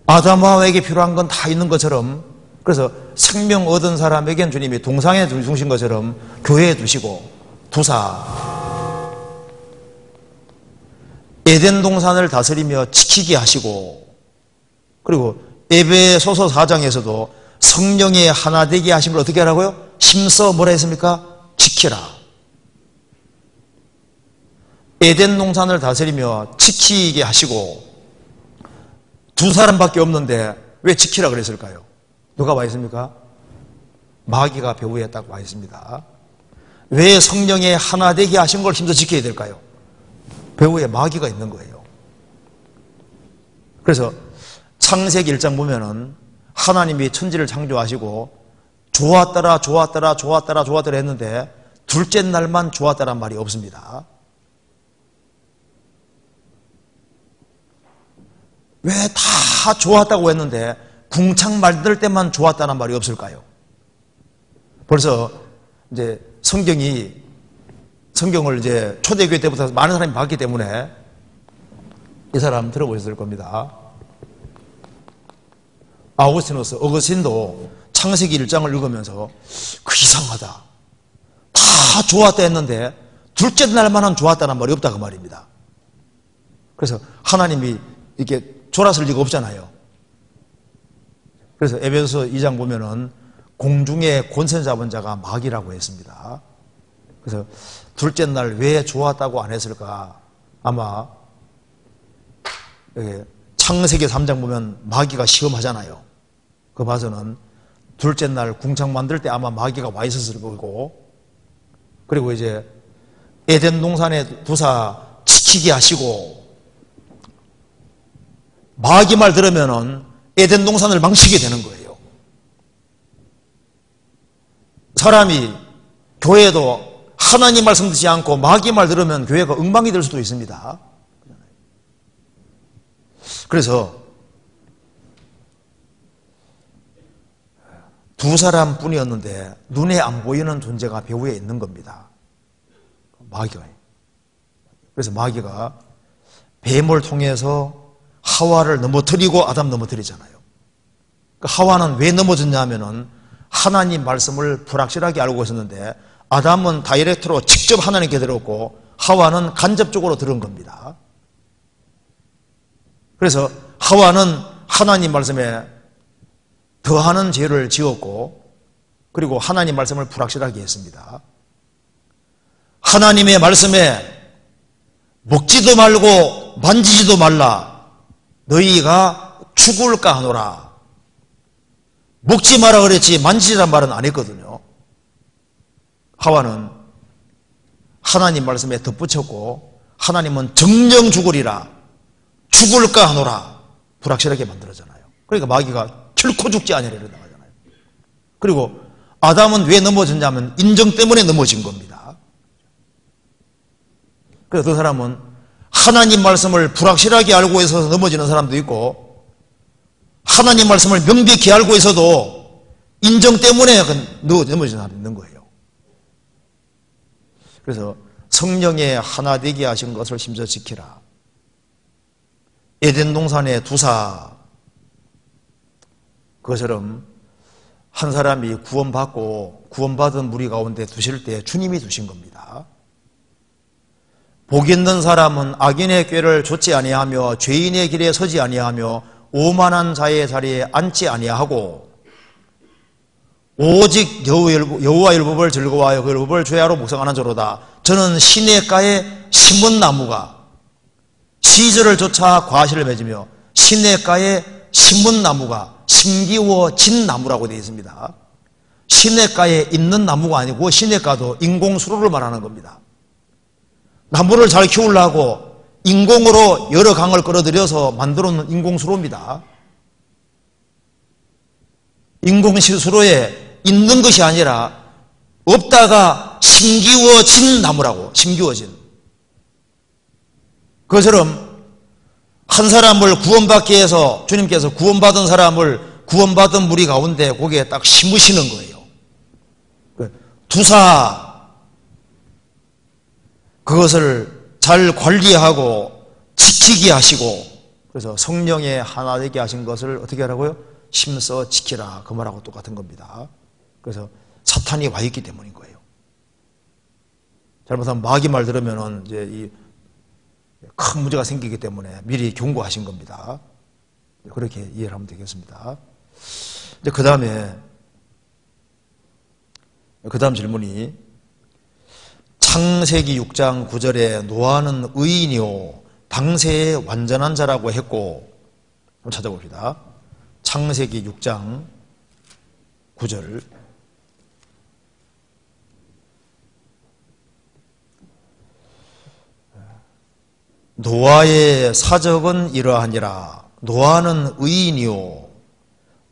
[SPEAKER 1] 아담하와에게 필요한 건 다 있는 것처럼, 그래서 생명 얻은 사람에겐 주님이 동산에 두신 것처럼 교회에 두시고, 두사, 에덴 동산을 다스리며 지키게 하시고, 그리고 에베소서 4장에서도 성령의 하나 되게 하심을 어떻게 하라고요? 힘써 뭐라 했습니까? 지키라. 에덴 동산을 다스리며 지키게 하시고, 두 사람밖에 없는데 왜 지키라 그랬을까요? 누가 와 있습니까? 마귀가 배후에 딱 와 있습니다. 왜 성령의 하나 되게 하신 걸 힘써 지켜야 될까요? 배후에 마귀가 있는 거예요. 그래서 창세기 1장 보면은 하나님이 천지를 창조하시고 좋았더라 했는데 둘째 날만 좋았다란 말이 없습니다. 왜 다 좋았다고 했는데 궁창 만들 때만 좋았다는 말이 없을까요? 벌써 이제 성경을 이제 초대교회 때부터 많은 사람이 봤기 때문에 이 사람 들어보셨을 겁니다. 어거스틴도 창세기 1장을 읽으면서 이상하다. 다 좋았다 했는데 둘째 날만은 좋았다는 말이 없다 그 말입니다. 그래서 하나님이 이렇게 졸았을 리가 없잖아요. 그래서 에베소서 2장 보면은 공중의 권세 잡은 자가 마귀라고 했습니다. 그래서 둘째 날 왜 좋았다고 안 했을까? 아마 창세기 3장 보면 마귀가 시험하잖아요. 그 봐서는 둘째 날 궁창 만들 때 아마 마귀가 와 있었을 거고, 그리고 이제 에덴 동산에 두사 지키게 하시고, 마귀 말 들으면은 에덴 동산을 망치게 되는 거예요. 사람이 교회도 하나님 말씀 듣지 않고 마귀 말 들으면 교회가 엉망이 될 수도 있습니다. 그래서 두 사람 뿐이었는데 눈에 안 보이는 존재가 배후에 있는 겁니다. 마귀가. 그래서 마귀가 뱀을 통해서 하와를 넘어뜨리고 아담 넘어뜨리잖아요. 하와는 왜 넘어졌냐 하면은 하나님 말씀을 불확실하게 알고 있었는데, 아담은 다이렉트로 직접 하나님께 들었고 하와는 간접적으로 들은 겁니다. 그래서 하와는 하나님 말씀에 더하는 죄를 지었고, 그리고 하나님 말씀을 불확실하게 했습니다. 하나님의 말씀에 먹지도 말고 만지지도 말라, 너희가 죽을까 하노라. 먹지 마라 그랬지 만지란 말은 안 했거든요. 하와는 하나님 말씀에 덧붙였고 하나님은 정령 죽으리라, 죽을까 하노라 불확실하게 만들어잖아요. 그러니까 마귀가 결코 죽지 아니하리라 나가잖아요. 그리고 아담은 왜 넘어졌냐면 인정 때문에 넘어진 겁니다. 그래서 그 사람은 하나님 말씀을 불확실하게 알고 있어서 넘어지는 사람도 있고, 하나님 말씀을 명백히 알고 있어도 인정 때문에 넘어지는 사람도 있는 거예요. 그래서 성령의 하나 되게 하신 것을 힘써 지키라. 에덴 동산의 두사, 그것처럼 한 사람이 구원받고 구원받은 무리 가운데 두실 때 주님이 두신 겁니다. 복 있는 사람은 악인의 꾀를 좇지 아니하며 죄인의 길에 서지 아니하며 오만한 자의 자리에 앉지 아니하고 오직 여호와의 율법을 즐거워하여 그 율법을 죄하로 묵상하는 자로다. 저는 시냇가에 심은 나무가 시절을 쫓아 과실을 맺으며 시냇가에 심은 나무가 심기워진 나무라고 되어 있습니다. 시냇가에 있는 나무가 아니고 시냇가도 인공수로를 말하는 겁니다. 나무를 잘 키우려고 인공으로 여러 강을 끌어들여서 만들어 놓은 인공수로입니다. 인공수로에 있는 것이 아니라 없다가 심기워진 나무라고, 심기워진. 그것처럼 한 사람을 구원받기 위해서 주님께서 구원받은 사람을 구원받은 무리 가운데 거기에 딱 심으시는 거예요. 두사, 그것을 잘 관리하고 지키게 하시고, 그래서 성령의 하나 되게 하신 것을 어떻게 하라고요? 심써 지키라. 그 말하고 똑같은 겁니다. 그래서 사탄이 와 있기 때문인 거예요. 잘못하면 마귀 말 들으면은 이제 큰 문제가 생기기 때문에 미리 경고하신 겁니다. 그렇게 이해를 하면 되겠습니다. 이제 그 다음 질문이 창세기 6장 9절에 노아는 의인이요 당세의 완전한 자라고 했고, 한번 찾아봅시다. 창세기 6장 9절. 노아의 사적은 이러하니라. 노아는 의인이요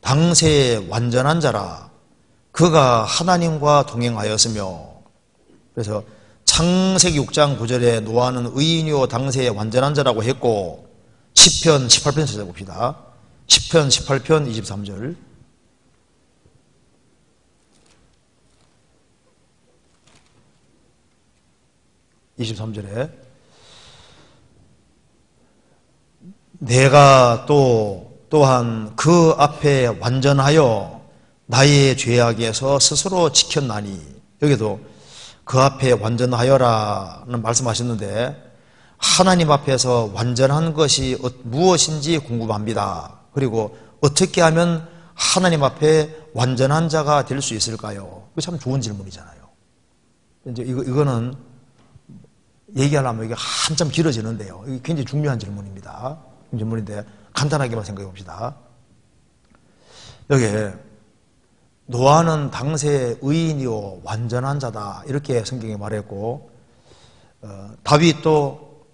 [SPEAKER 1] 당세의 완전한 자라. 그가 하나님과 동행하였으며. 그래서 창세기 6장 9절에 노아는 의인이요 당세의 완전한 자라고 했고, 시편 18편 찾아봅시다. 시편 18편 23절. 내가 또한 그 앞에 완전하여 나의 죄악에서 스스로 지켰나니. 여기도 그 앞에 완전하여라는 말씀하셨는데, 하나님 앞에서 완전한 것이 무엇인지 궁금합니다. 그리고 어떻게 하면 하나님 앞에 완전한 자가 될 수 있을까요? 이거 참 좋은 질문이잖아요. 이제 이거는 얘기하려면 이게 한참 길어지는데요. 이게 굉장히 중요한 질문입니다. 질문인데 간단하게만 생각해 봅시다. 여기에 노아는 당시의 의인이요 완전한 자다 이렇게 성경에 말했고, 다윗도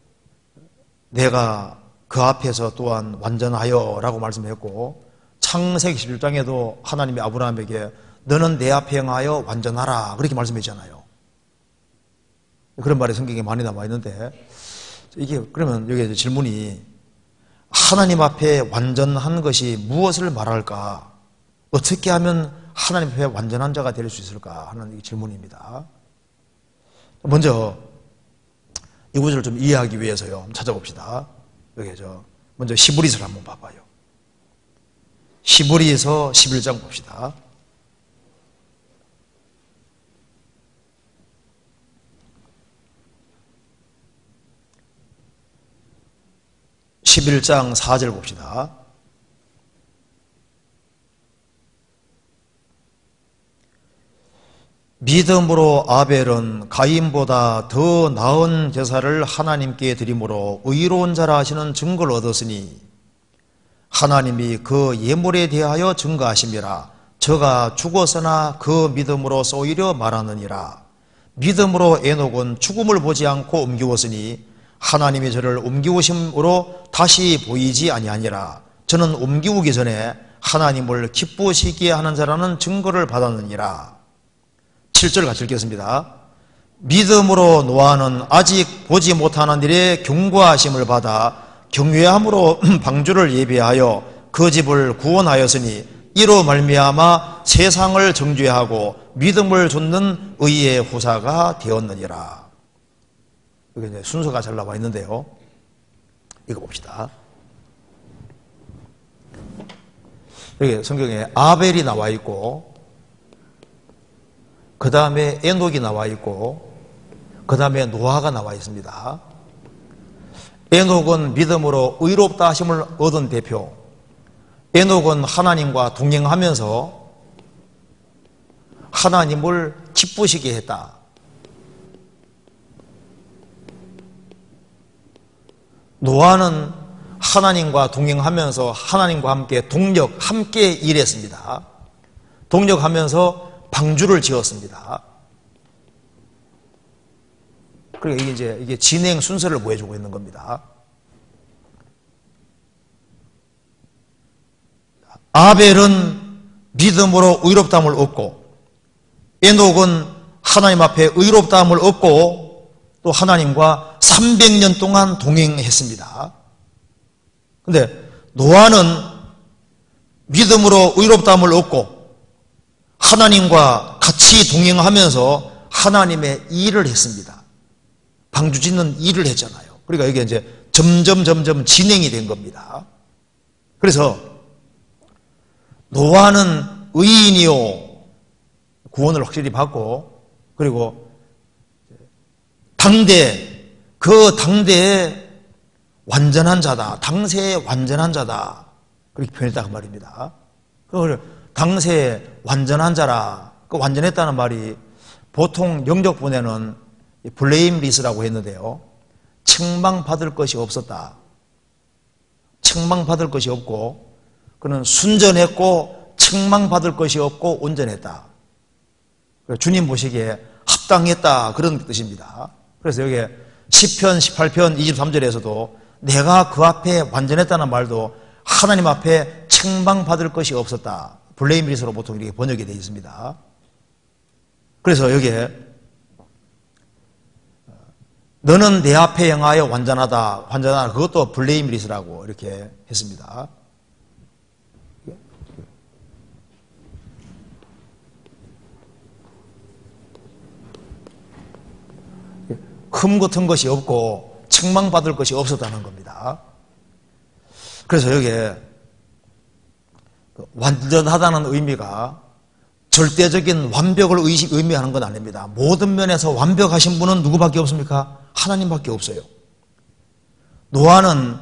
[SPEAKER 1] 내가 그 앞에서 또한 완전하여 라고 말씀했고, 창세기 11장에도 하나님이 아브라함에게 너는 내 앞에 행하여 완전하라 그렇게 말씀했잖아요. 그런 말이 성경에 많이 남아 있는데, 이게 그러면 여기 질문이 하나님 앞에 완전한 것이 무엇을 말할까? 어떻게 하면 하나님 앞에 완전한 자가 될 수 있을까 하는 질문입니다. 먼저 이 구절을 좀 이해하기 위해서요, 한번 찾아봅시다. 여기 먼저 히브리서를 한번 봐봐요. 히브리서 11장 봅시다. (11장) 4절 봅시다. 믿음으로 아벨은 가인보다 더 나은 제사를 하나님께 드림으로 의로운 자라 하시는 증거를 얻었으니, 하나님이 그 예물에 대하여 증거하심이라. 저가 죽었으나 그 믿음으로 쏘이려 말하느니라. 믿음으로 에녹은 죽음을 보지 않고 옮기웠으니 하나님이 저를 옮기우심으로 다시 보이지 아니하니라. 저는 옮기우기 전에 하나님을 기쁘시게 하는 자라는 증거를 받았느니라. 7절 같이 읽겠습니다. 믿음으로 노아는 아직 보지 못하는 일에 경고하심을 받아 경외함으로 방주를 예비하여 그 집을 구원하였으니 이로 말미암아 세상을 정죄하고 믿음을 좇는 의의 후사가 되었느니라. 여기 이제 순서가 잘 나와 있는데요. 이거 봅시다. 여기 성경에 아벨이 나와 있고, 그 다음에 에녹이 나와 있고, 그 다음에 노아가 나와 있습니다. 에녹은 믿음으로 의롭다 하심을 얻은 대표. 에녹은 하나님과 동행하면서 하나님을 기쁘시게 했다. 노아는 하나님과 동행하면서 하나님과 함께 일했습니다. 동력하면서 방주를 지었습니다. 그러니까 이게 진행 순서를 보여주고 있는 겁니다. 아벨은 믿음으로 의롭다함을 얻고, 에녹은 하나님 앞에 의롭다함을 얻고 또 하나님과 300년 동안 동행했습니다. 근데 노아는 믿음으로 의롭다함을 얻고 하나님과 같이 동행하면서 하나님의 일을 했습니다. 방주 짓는 일을 했잖아요. 그러니까 이게 이제 점점 진행이 된 겁니다. 그래서 노아는 의인이요, 구원을 확실히 받고, 그리고 그 당대에 완전한 자다, 당세의 완전한 자다, 그렇게 표현했다고 말입니다. 그걸 당세의 완전한 자라, 그 완전했다는 말이 보통 영적분에는 블레임리스라고 했는데요, 책망받을 것이 없었다, 책망받을 것이 없고 그는 순전했고 책망받을 것이 없고 온전했다, 주님 보시기에 합당했다, 그런 뜻입니다. 그래서 여기 시편 18편 23절에서도 내가 그 앞에 완전했다는 말도 하나님 앞에 책망받을 것이 없었다, 블레임리스로 보통 이렇게 번역이 되어 있습니다. 그래서 여기에 너는 내 앞에 행하여 완전하다, 그것도 블레임리스라고 이렇게 했습니다. 흠 같은 것이 없고 책망받을 것이 없었다는 겁니다. 그래서 여기에 완전하다는 의미가 절대적인 완벽을 의미하는 건 아닙니다. 모든 면에서 완벽하신 분은 누구밖에 없습니까? 하나님밖에 없어요. 노아는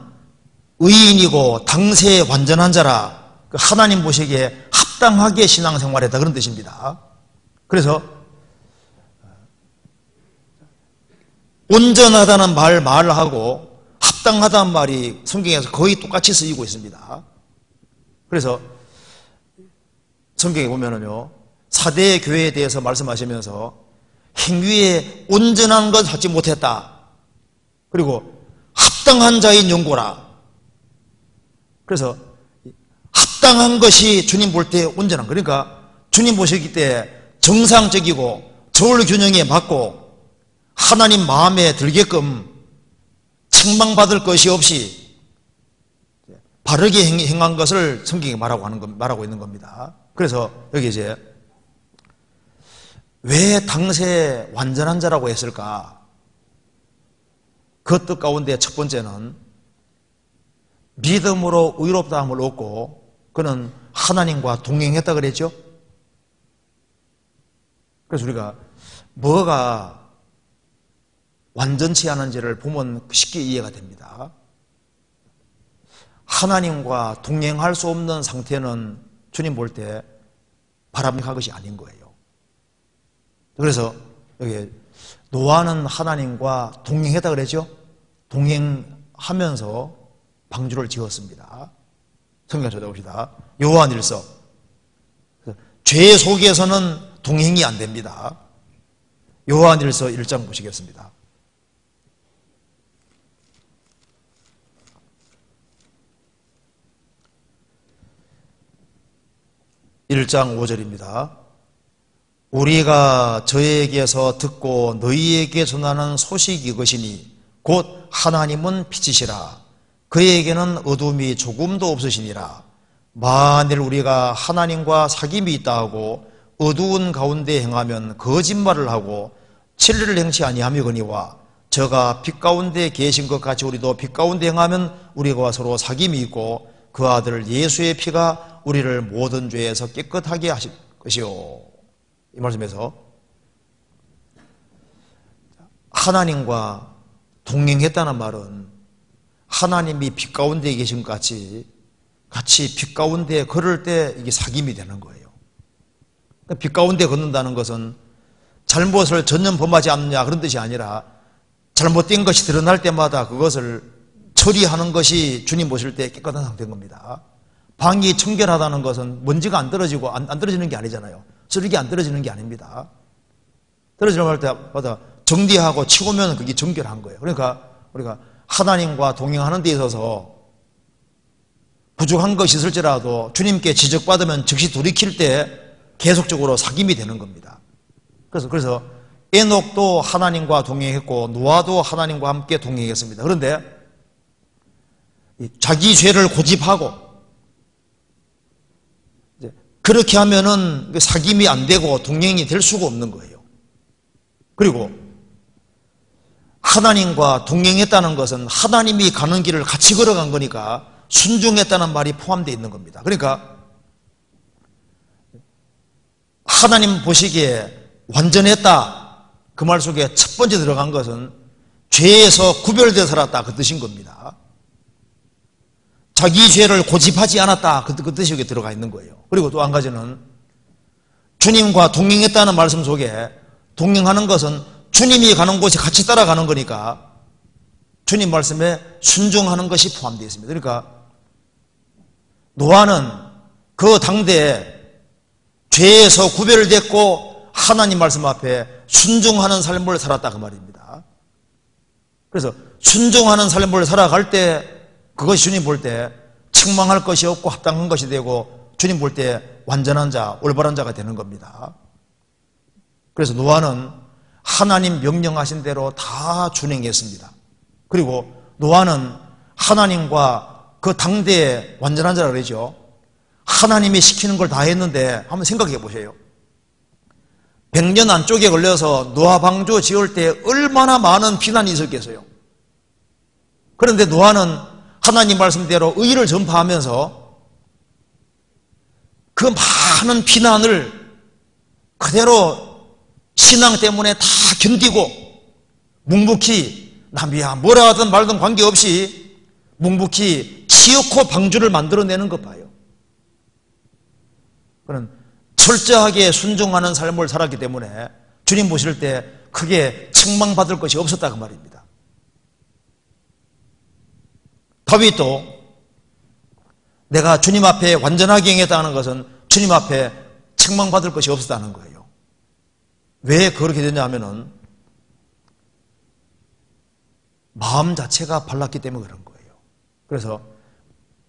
[SPEAKER 1] 의인이고 당세의 완전한 자라, 하나님 보시기에 합당하게 신앙생활했다, 그런 뜻입니다. 그래서 온전하다는 말을 하고 합당하다는 말이 성경에서 거의 똑같이 쓰이고 있습니다. 그래서 성경에 보면은요, 사대 교회에 대해서 말씀하시면서 행위에 온전한 것 찾지 못했다, 그리고 합당한 자인 영고라. 그래서 합당한 것이 주님 볼 때 온전한, 그러니까 주님 보시기 때 정상적이고 저울 균형에 맞고 하나님 마음에 들게끔 책망받을 것이 없이 바르게 행한 것을 성경이 말하고 있는 겁니다. 그래서 여기 이제 왜 당세 완전한 자라고 했을까? 그 뜻 가운데 첫 번째는 믿음으로 의롭다함을 얻고 그는 하나님과 동행했다 그랬죠. 그래서 우리가 뭐가 완전치 않은지를 보면 쉽게 이해가 됩니다. 하나님과 동행할 수 없는 상태는 주님 볼 때 바람직한 것이 아닌 거예요. 그래서 여기 노아는 하나님과 동행했다 그랬죠. 동행하면서 방주를 지었습니다. 성경 찾아봅시다. 요한일서. 죄 속에서는 동행이 안 됩니다. 요한일서 1장 보시겠습니다. 1장 5절입니다. 우리가 저에게서 듣고 너희에게 전하는 소식이 이것이니 곧 하나님은 빛이시라. 그에게는 어둠이 조금도 없으시니라. 만일 우리가 하나님과 사귐이 있다 하고 어두운 가운데 행하면 거짓말을 하고 진리를 행치 아니하미거니와 저가 빛 가운데 계신 것 같이 우리도 빛 가운데 행하면 우리가 서로 사귐이 있고 그 아들 예수의 피가 우리를 모든 죄에서 깨끗하게 하실 것이요. 이 말씀에서 하나님과 동행했다는 말은 하나님이 빛 가운데 계신 것 같이 빛 가운데 걸을 때 이게 사귐이 되는 거예요. 빛 가운데 걷는다는 것은 잘못을 전혀 범하지 않느냐 그런 뜻이 아니라 잘못된 것이 드러날 때마다 그것을 처리하는 것이 주님 보실 때 깨끗한 상태인 겁니다. 방이 청결하다는 것은 먼지가 안 떨어지고 안 떨어지는 게 아니잖아요. 쓰레기 안 떨어지는 게 아닙니다. 떨어지는 때마다 정리하고 치우면 그게 정결한 거예요. 그러니까 우리가 하나님과 동행하는 데 있어서 부족한 것이 있을지라도 주님께 지적받으면 즉시 돌이킬 때 계속적으로 사귐이 되는 겁니다. 그래서 에녹도 하나님과 동행했고 노아도 하나님과 함께 동행했습니다. 그런데 자기 죄를 고집하고 그렇게 하면은 사귐이 안 되고 동행이 될 수가 없는 거예요. 그리고 하나님과 동행했다는 것은 하나님이 가는 길을 같이 걸어간 거니까 순종했다는 말이 포함되어 있는 겁니다. 그러니까 하나님 보시기에 완전했다 그 말 속에 첫 번째 들어간 것은 죄에서 구별되어 살았다 그 뜻인 겁니다. 자기 죄를 고집하지 않았다 그 뜻이 여기 들어가 있는 거예요. 그리고 또 한 가지는 주님과 동행했다는 말씀 속에 동행하는 것은 주님이 가는 곳에 같이 따라가는 거니까 주님 말씀에 순종하는 것이 포함되어 있습니다. 그러니까 노아는 그 당대에 죄에서 구별됐고 하나님 말씀 앞에 순종하는 삶을 살았다 그 말입니다. 그래서 순종하는 삶을 살아갈 때 그것이 주님 볼 때 책망할 것이 없고 합당한 것이 되고 주님 볼 때 완전한 자, 올바른 자가 되는 겁니다. 그래서 노아는 하나님 명령하신 대로 다 준행했습니다. 그리고 노아는 하나님과 그 당대의 완전한 자라 그러죠. 하나님이 시키는 걸 다 했는데 한번 생각해 보세요. 100년 안쪽에 걸려서 노아 방주 지을 때 얼마나 많은 비난이 있었겠어요. 그런데 노아는 하나님 말씀대로 의를 전파하면서 그 많은 비난을 그대로 신앙 때문에 다 견디고 묵묵히 남이야 뭐라 하든 말든 관계없이 묵묵히 치욕코 방주를 만들어내는 것 봐요. 그는 철저하게 순종하는 삶을 살았기 때문에 주님 보실 때 크게 책망받을 것이 없었다 그 말입니다. 다윗도 내가 주님 앞에 완전하게 행했다는 것은 주님 앞에 책망받을 것이 없었다는 거예요. 왜 그렇게 되냐 하면은 마음 자체가 발랐기 때문에 그런 거예요. 그래서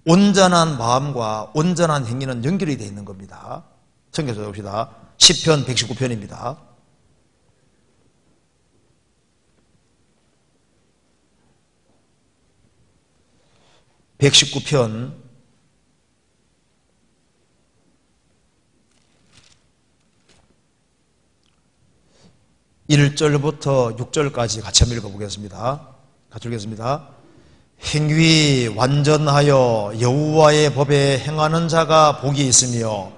[SPEAKER 1] 온전한 마음과 온전한 행위는 연결이 되어 있는 겁니다. 성경에서 봅시다. 시편 119편입니다. (119편) 1절부터 6절까지 같이 한번 읽어보겠습니다. 같이 읽겠습니다. 행위 완전하여 여호와의 법에 행하는 자가 복이 있으며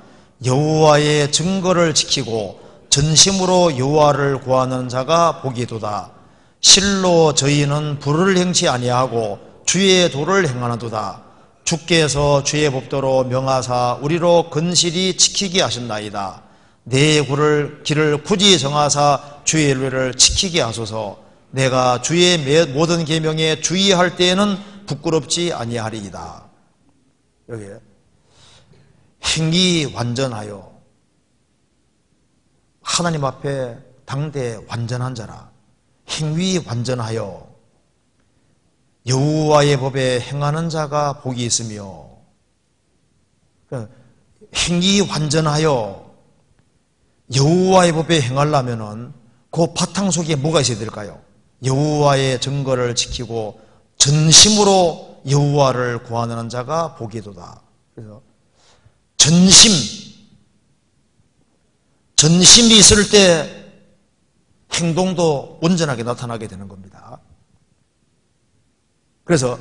[SPEAKER 1] 여호와의 증거를 지키고 전심으로 여호와를 구하는 자가 복이도다. 실로 저희는 불을 행치 아니하고 주의 도를 행하나도다. 주께서 주의 법도로 명하사 우리로 건실히 지키게 하셨나이다. 내 길을 굳이 정하사 주의 일을 지키게 하소서. 내가 주의 모든 계명에 주의할 때에는 부끄럽지 아니하리이다. 여기에 행위 완전하여 하나님 앞에 당대 완전한 자라. 행위 완전하여 여호와의 법에 행하는 자가 복이 있으며, 행위 완전하여 여호와의 법에 행하려면은 그 바탕 속에 뭐가 있어야 될까요? 여호와의 증거를 지키고 전심으로 여호와를 구하는 자가 복이도다. 그래서 전심이 있을 때 행동도 온전하게 나타나게 되는 겁니다. 그래서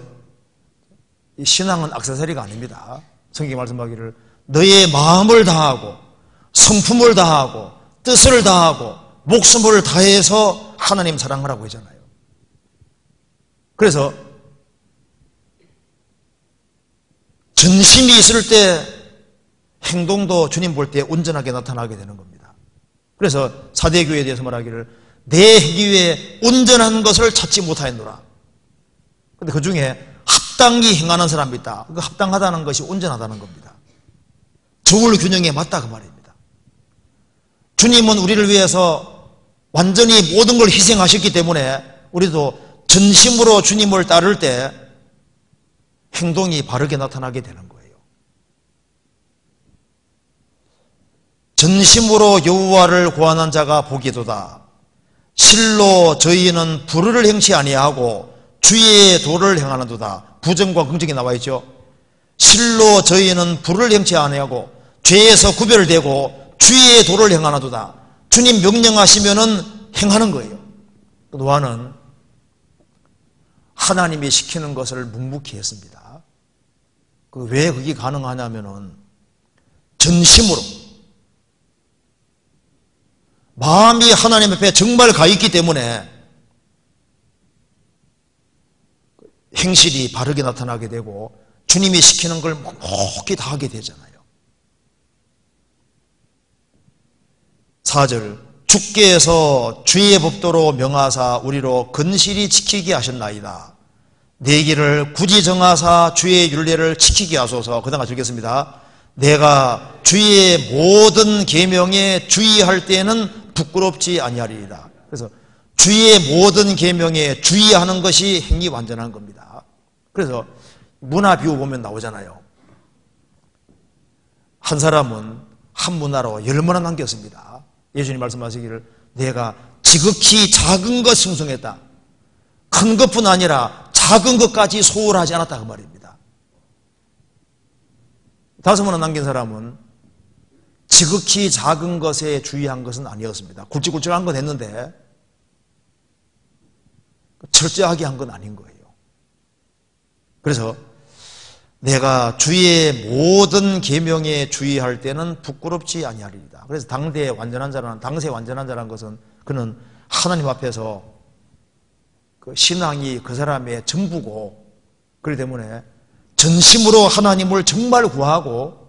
[SPEAKER 1] 이 신앙은 액세서리가 아닙니다. 성경이 말씀하기를 너의 마음을 다하고 성품을 다하고 뜻을 다하고 목숨을 다해서 하나님 사랑하라고 하잖아요. 그래서 전심이 있을 때 행동도 주님 볼 때 온전하게 나타나게 되는 겁니다. 그래서 사대교회에 대해서 말하기를 내 행위에 온전한 것을 찾지 못하였노라. 그런데 그 중에 합당히 행하는 사람이 있다. 그 합당하다는 것이 온전하다는 겁니다. 정을 균형에 맞다 그 말입니다. 주님은 우리를 위해서 완전히 모든 걸 희생하셨기 때문에 우리도 전심으로 주님을 따를 때 행동이 바르게 나타나게 되는 거예요. 전심으로 여호와를 구하는 자가 복이도다. 실로 저희는 불의를 행치 아니하고 주의 도를 행하는도다. 부정과 긍정이 나와 있죠. 실로 저희는 불의를 행치 아니하고 죄에서 구별되고 주의 도를 행하는도다. 주님 명령하시면은 행하는 거예요. 노아는 하나님이 시키는 것을 묵묵히 했습니다. 왜 그게 가능하냐면은 전심으로 마음이 하나님 앞에 정말 가 있기 때문에 행실이 바르게 나타나게 되고 주님이 시키는 걸 묵묵히 다 하게 되잖아요. 4절 주께서 주의 법도로 명하사 우리로 근실히 지키게 하셨나이다. 내 길을 굳이 정하사 주의 율례를 지키게 하소서. 그 다음 같이 읽겠습니다. 내가 주의 모든 계명에 주의할 때에는 부끄럽지 아니하리이다. 그래서 주의 모든 계명에 주의하는 것이 행위 완전한 겁니다. 그래서 문화 비유 보면 나오잖아요. 한 사람은 한 문화로 10문화 남겼습니다. 예수님 말씀하시기를 내가 지극히 작은 것 승성했다. 큰 것뿐 아니라 작은 것까지 소홀하지 않았다 그 말입니다. 5문화 남긴 사람은 지극히 작은 것에 주의한 것은 아니었습니다. 굵직굵직한 건 했는데 철저하게 한 건 아닌 거예요. 그래서 내가 주의 모든 계명에 주의할 때는 부끄럽지 아니하리이다. 그래서 당세 완전한 자라는 것은 그는 하나님 앞에서 그 신앙이 그 사람의 전부고, 그렇기 때문에 전심으로 하나님을 정말 구하고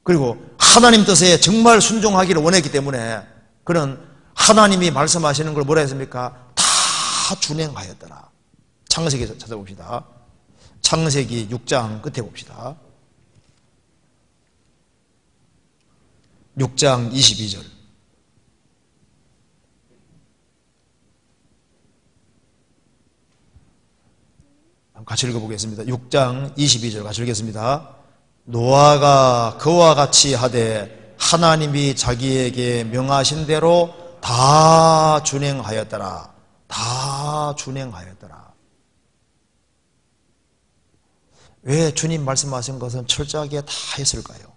[SPEAKER 1] 그리고 하나님 뜻에 정말 순종하기를 원했기 때문에 그는 하나님이 말씀하시는 걸 뭐라 했습니까? 다 준행하였더라. 창세기 찾아봅시다. 창세기 6장 끝에 봅시다. 6장 22절. 같이 읽어보겠습니다. 6장 22절 같이 읽겠습니다. 노아가 그와 같이 하되 하나님이 자기에게 명하신 대로 다 준행하였더라. 다 준행하였더라. 왜 주님 말씀하신 것은 철저하게 다 했을까요?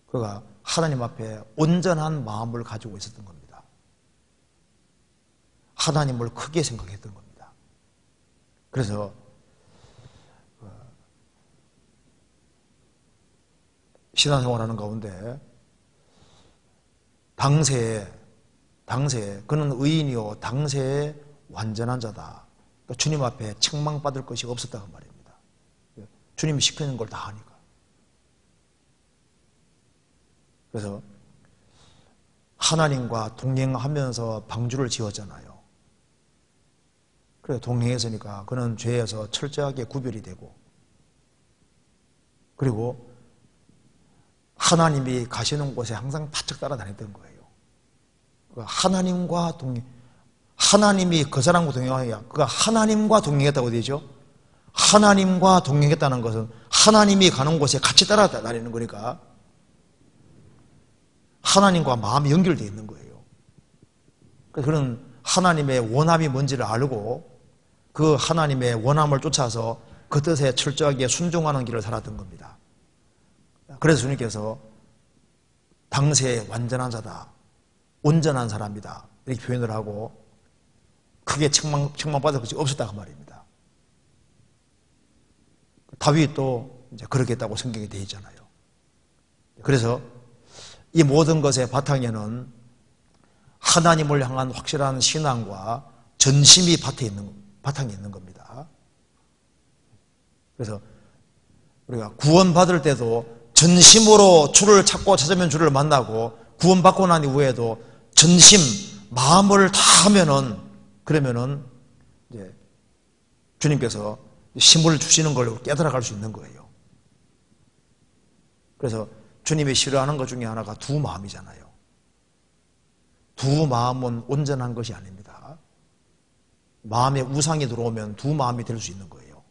[SPEAKER 1] 그가 하나님 앞에 온전한 마음을 가지고 있었던 겁니다. 하나님을 크게 생각했던 겁니다. 그래서 신앙생활하는 가운데 당세에 그는 의인이요 당세에 완전한 자다. 그러니까 주님 앞에 책망받을 것이 없었다고 말입니다. 주님이 시키는 걸 다 하니까. 그래서 하나님과 동행하면서 방주를 지었잖아요. 그래서 동행했으니까 그는 죄에서 철저하게 구별이 되고, 그리고 하나님이 가시는 곳에 항상 바짝 따라다녔던 거예요. 하나님과 하나님이 그 사람과 동행하냐? 그가 하나님과 동행했다고 되죠. 하나님과 동행했다는 것은 하나님이 가는 곳에 같이 따라다니는 거니까 하나님과 마음이 연결되어 있는 거예요. 그런 하나님의 원함이 뭔지를 알고 그 하나님의 원함을 쫓아서 그 뜻에 철저하게 순종하는 길을 살았던 겁니다. 그래서 주님께서 당세의 완전한 자다, 온전한 사람이다 이렇게 표현을 하고 크게 책망받을 것이 없었다 그 말입니다. 다윗도 이제 그렇겠다고 성경에 되어 있잖아요. 그래서 이 모든 것의 바탕에는 하나님을 향한 확실한 신앙과 전심이 바탕에 있는 겁니다. 그래서 우리가 구원받을 때도 전심으로 주를 찾고 찾으면 주를 만나고 구원받고 난 이후에도 전심, 마음을 다 하면은 그러면은 이제 주님께서 힘을 주시는 걸 깨달아갈 수 있는 거예요. 그래서 주님이 싫어하는 것 중에 하나가 두 마음이잖아요. 두 마음은 온전한 것이 아닙니다. 마음에 우상이 들어오면 두 마음이 될 수 있는 거예요.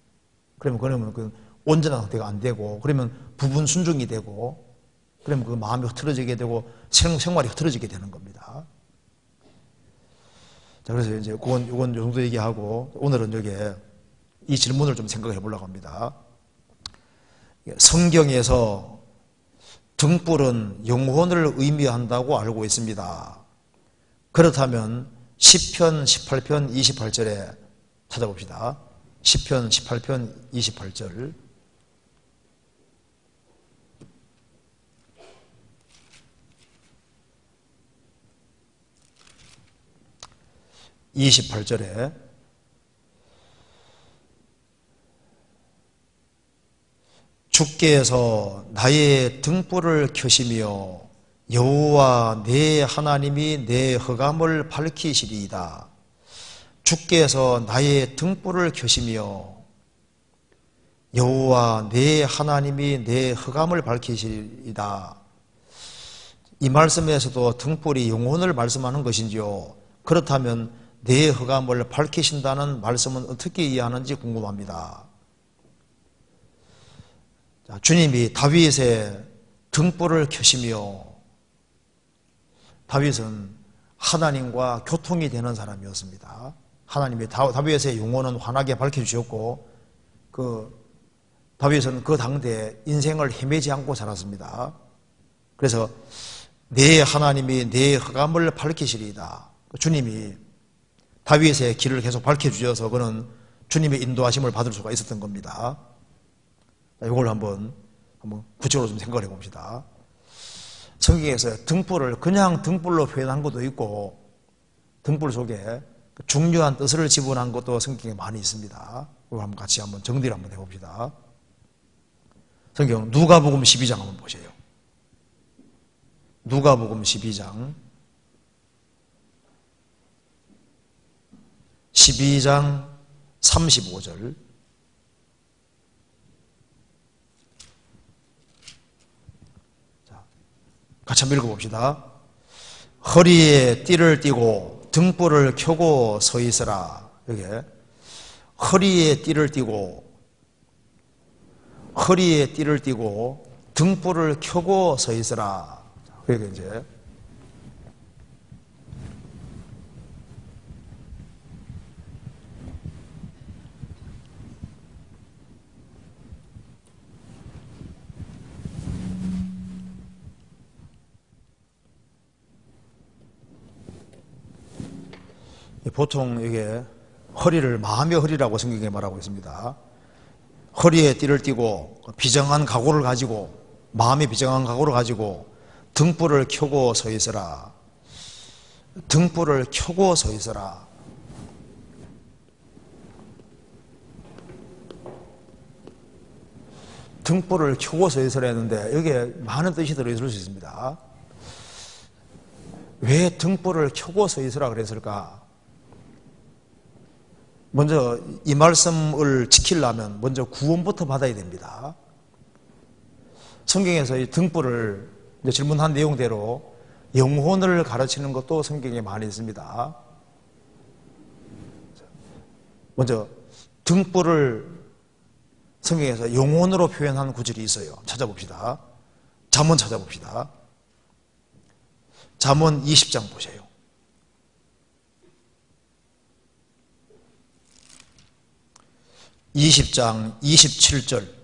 [SPEAKER 1] 그러면 그 온전한 상태가 안 되고, 그러면 부분 순종이 되고, 그러면 그 마음이 흐트러지게 되고 생활이 흐트러지게 되는 겁니다. 자, 그래서 이제 이건 요 정도 얘기하고 오늘은 여기에 이 질문을 좀 생각해 보려고 합니다. 성경에서 등불은 영혼을 의미한다고 알고 있습니다. 그렇다면 시편 18편 28절에 찾아봅시다. 시편 18편 28절. 주께서 나의 등불을 켜시며 여호와 내 하나님이 내 흑암을 밝히시리이다. 주께서 나의 등불을 켜시며 여호와 내 하나님이 내 흑암을 밝히시리이다. 이 말씀에서도 등불이 영혼을 말씀하는 것인지요? 그렇다면 내 흑암을 밝히신다는 말씀은 어떻게 이해하는지 궁금합니다. 자, 주님이 다윗의 등불을 켜시며, 다윗은 하나님과 교통이 되는 사람이었습니다. 하나님이 다윗의 영혼은 환하게 밝혀주셨고, 다윗은 그 당대에 인생을 헤매지 않고 살았습니다. 그래서 내 하나님이 내 흑암을 밝히시리이다. 주님이 다윗의 길을 계속 밝혀주셔서 그는 주님의 인도하심을 받을 수가 있었던 겁니다. 이걸 한번 구체적으로 좀 생각을 해봅시다. 성경에서 등불을 그냥 등불로 표현한 것도 있고 등불 속에 중요한 뜻을 집어넣은 것도 성경에 많이 있습니다. 이걸 한번 같이 한번 정리를 한번 해봅시다. 성경 누가복음 12장 한번 보세요. 누가복음 12장 35절. 자, 같이 한번 읽어봅시다. 허리에 띠를 띠고 등불을 켜고 서 있으라. 여기 허리에 띠를 띠고 등불을 켜고 서 있으라. 그러니까 이제 보통 이게 허리를 마음의 허리라고 성경에 말하고 있습니다. 허리에 띠를 띠고 비정한 각오를 가지고, 마음의 비정한 각오를 가지고 등불을 켜고 서 있으라. 등불을 켜고 서 있으라. 등불을 켜고 서 있으라 했는데 여기에 많은 뜻이 들어있을 수 있습니다. 왜 등불을 켜고 서 있으라 그랬을까? 먼저 이 말씀을 지키려면 먼저 구원부터 받아야 됩니다. 성경에서 이 등불을 이제 질문한 내용대로 영혼을 가르치는 것도 성경에 많이 있습니다. 먼저 등불을 성경에서 영혼으로 표현한 구절이 있어요. 찾아봅시다. 잠언 찾아봅시다. 잠언 20장 보세요. 20장 27절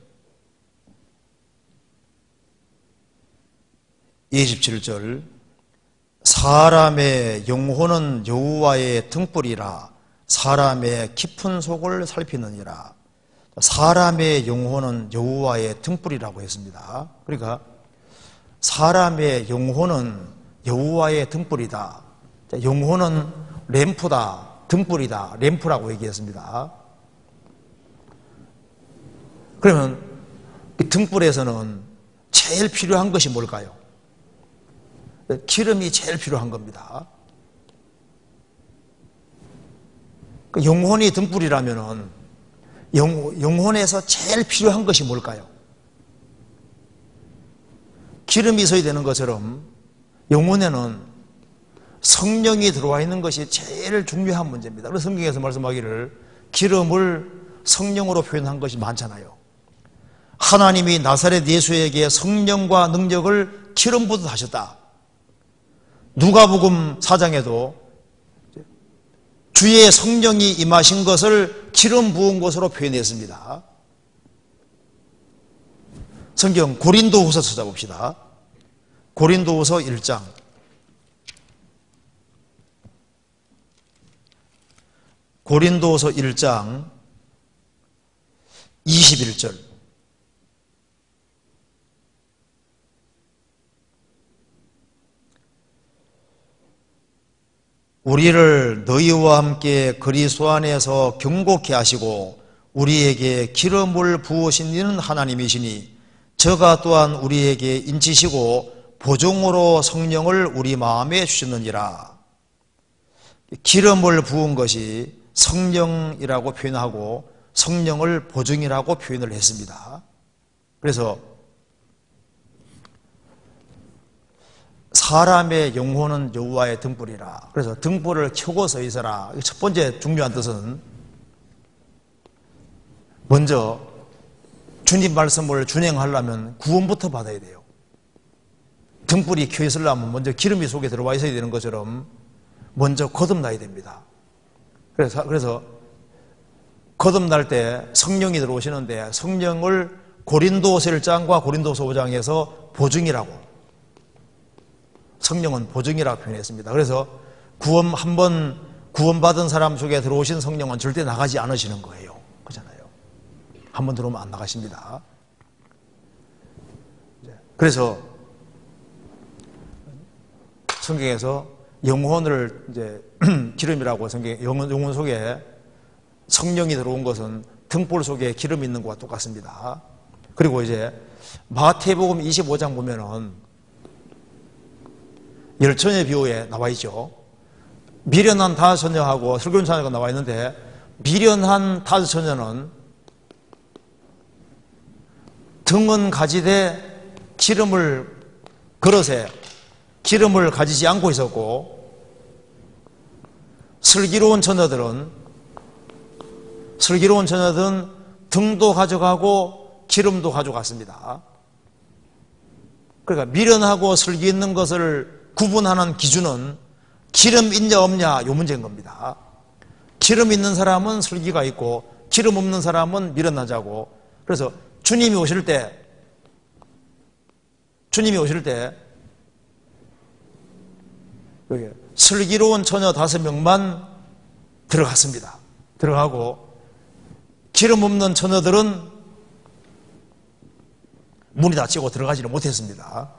[SPEAKER 1] 27절 사람의 영혼은 여호와의 등불이라 사람의 깊은 속을 살피느니라. 사람의 영혼은 여호와의 등불이라고 했습니다. 그러니까 사람의 영혼은 여호와의 등불이다. 영혼은 램프다, 등불이다, 램프라고 얘기했습니다. 그러면 이 등불에서는 제일 필요한 것이 뭘까요? 기름이 제일 필요한 겁니다. 영혼이 등불이라면은 영혼에서 제일 필요한 것이 뭘까요? 기름이 있어야 되는 것처럼 영혼에는 성령이 들어와 있는 것이 제일 중요한 문제입니다. 그래서 성경에서 말씀하기를 기름을 성령으로 표현한 것이 많잖아요. 하나님이 나사렛 예수에게 성령과 능력을 기름 부듯 하셨다. 누가복음 4장에도 주의 성령이 임하신 것을 기름 부은 것으로 표현했습니다. 성경 고린도후서 찾아봅시다. 고린도후서 1장 고린도후서 1장 21절 우리를 너희와 함께 그리스도 안에서 경고케 하시고 우리에게 기름을 부으신 이는 하나님이시니 저가 또한 우리에게 인치시고 보증으로 성령을 우리 마음에 주셨느니라. 기름을 부은 것이 성령이라고 표현하고 성령을 보증이라고 표현을 했습니다. 그래서 사람의 영혼은 여호와의 등불이라. 그래서 등불을 켜고 서 있어라. 첫 번째 중요한 뜻은 먼저 주님 말씀을 준행하려면 구원부터 받아야 돼요. 등불이 켜 있으려면 먼저 기름이 속에 들어와 있어야 되는 것처럼 먼저 거듭나야 됩니다. 그래서 거듭날 때 성령이 들어오시는데 성령을 고린도서 1장과 고린도서 5장에서 보증이라고, 성령은 보증이라고 표현했습니다. 그래서 한번 구원받은 사람 속에 들어오신 성령은 절대 나가지 않으시는 거예요. 그렇잖아요. 한번 들어오면 안 나가십니다. 그래서 성경에서 영혼을 이제 기름이라고 영혼 속에 성령이 들어온 것은 등불 속에 기름이 있는 것과 똑같습니다. 그리고 이제 마태복음 25장 보면은 열처녀 비유에 나와 있죠. 미련한 다섯 처녀하고 슬기로운 처녀가 나와 있는데 미련한 다섯 처녀는 등은 가지되 그릇에 기름을 가지지 않고 있었고 슬기로운 처녀들은 등도 가져가고 기름도 가져갔습니다. 그러니까 미련하고 슬기 있는 것을 구분하는 기준은 기름 있냐 없냐 이 문제인 겁니다. 기름 있는 사람은 슬기가 있고 기름 없는 사람은 미련하자고. 그래서 주님이 오실 때 여기 슬기로운 처녀 5명만 들어갔습니다. 들어가고 기름 없는 처녀들은 문이 닫히고 들어가지를 못했습니다.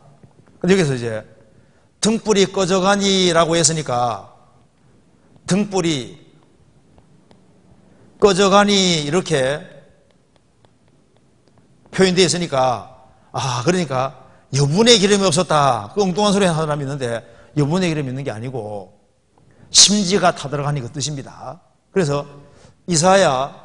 [SPEAKER 1] 근데 여기서 이제 등불이 꺼져가니라고 했으니까 등불이 꺼져가니 이렇게 표현되어 있으니까 그러니까 여분의 기름이 없었다. 그 엉뚱한 소리 하는 사람이 있는데 여분의 기름이 있는 게 아니고 심지가 타들어가니 그 뜻입니다. 그래서 이사야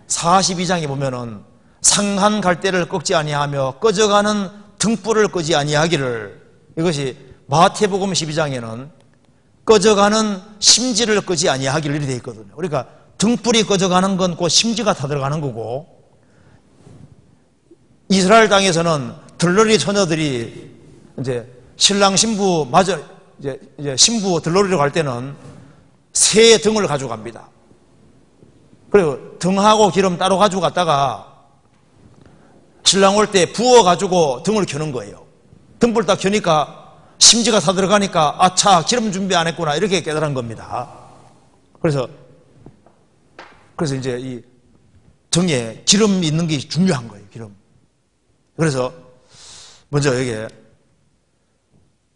[SPEAKER 1] 42장에 보면은 상한 갈대를 꺾지 아니하며 꺼져가는 등불을 끄지 아니하기를. 이것이 마태복음 12장에는 꺼져가는 심지를 끄지 아니하기를 이렇게 되어 있거든요. 그러니까 등불이 꺼져가는 건 곧 심지가 다 들어가는 거고, 이스라엘 땅에서는 들러리 처녀들이 이제 신랑 신부 마저 이제 신부 들러리로 갈 때는 새 등을 가져갑니다. 그리고 등하고 기름 따로 가지고 갔다가 신랑 올 때 부어가지고 등을 켜는 거예요. 등불 딱 켜니까 심지가 다 들어가니까 아차, 기름 준비 안 했구나, 이렇게 깨달은 겁니다. 그래서 이제 이 등에 기름 있는 게 중요한 거예요, 기름. 그래서 먼저 여기에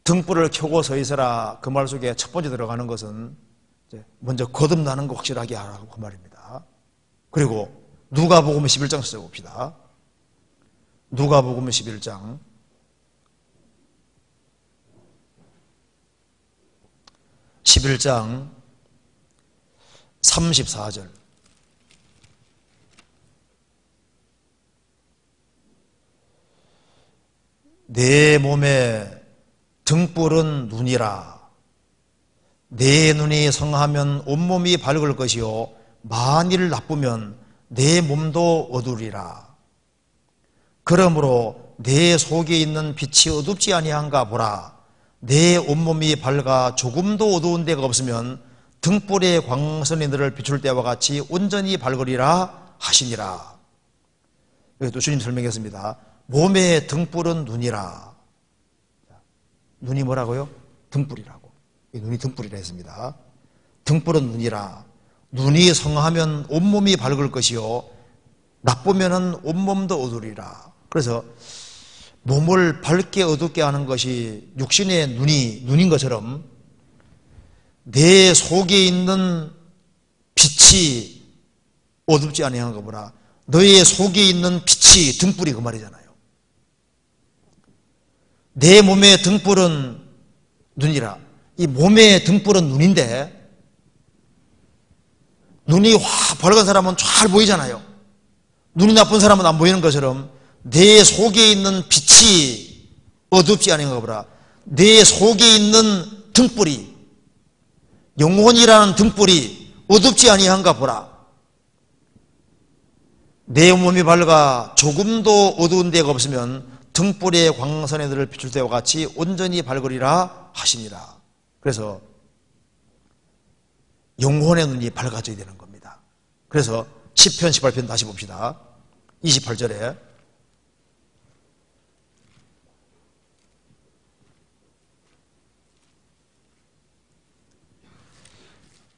[SPEAKER 1] 등불을 켜고 서 있어라, 그 말 속에 첫 번째 들어가는 것은 이제 먼저 거듭나는 거 확실하게 하라고 그 말입니다. 그리고 누가복음 11장 써봅시다. 누가복음 11장 34절. 내 몸에 등불은 눈이라. 내 눈이 성하면 온몸이 밝을 것이요 만일 나쁘면 내 몸도 어두리라. 그러므로 내 속에 있는 빛이 어둡지 아니한가 보라. 내 온몸이 밝아 조금도 어두운 데가 없으면 등불의 광선이 너를 비출 때와 같이 온전히 밝으리라 하시니라. 여기 또 주님 설명했습니다. 몸의 등불은 눈이라. 눈이 뭐라고요? 등불이라고. 눈이 등불이라 했습니다. 등불은 눈이라. 눈이 성하면 온몸이 밝을 것이요 나쁘면은 온몸도 어두리라. 그래서 몸을 밝게 어둡게 하는 것이 육신의 눈인 것처럼 내 속에 있는 빛이 어둡지 아니한가 보라. 너의 속에 있는 빛이 등불이 그 말이잖아요. 내 몸의 등불은 눈이라. 이 몸의 등불은 눈인데 눈이 확 밝은 사람은 잘 보이잖아요. 눈이 나쁜 사람은 안 보이는 것처럼 내 속에 있는 빛이 어둡지 아닌가 보라. 내 속에 있는 등불이, 영혼이라는 등불이 어둡지 아니한가 보라. 내 몸이 밝아 조금도 어두운 데가 없으면 등불의 광선에 너를 비출 때와 같이 온전히 밝으리라 하시니라. 그래서 영혼의 눈이 밝아져야 되는 겁니다. 그래서 시편 18편 다시 봅시다. 28절에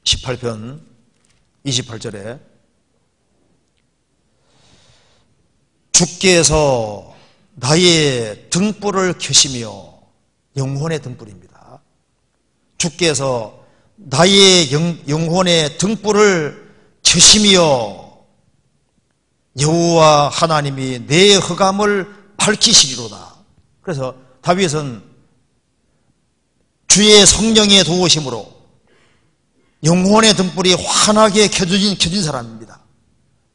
[SPEAKER 1] 18편 28절에 주께서 나의 등불을 켜시며, 영혼의 등불입니다. 주께서 나의 영혼의 등불을 켜시며 여호와 하나님이 내 흑암을 밝히시리로다. 그래서 다윗은 주의 성령의 도우심으로 영혼의 등불이 환하게 켜진 사람입니다.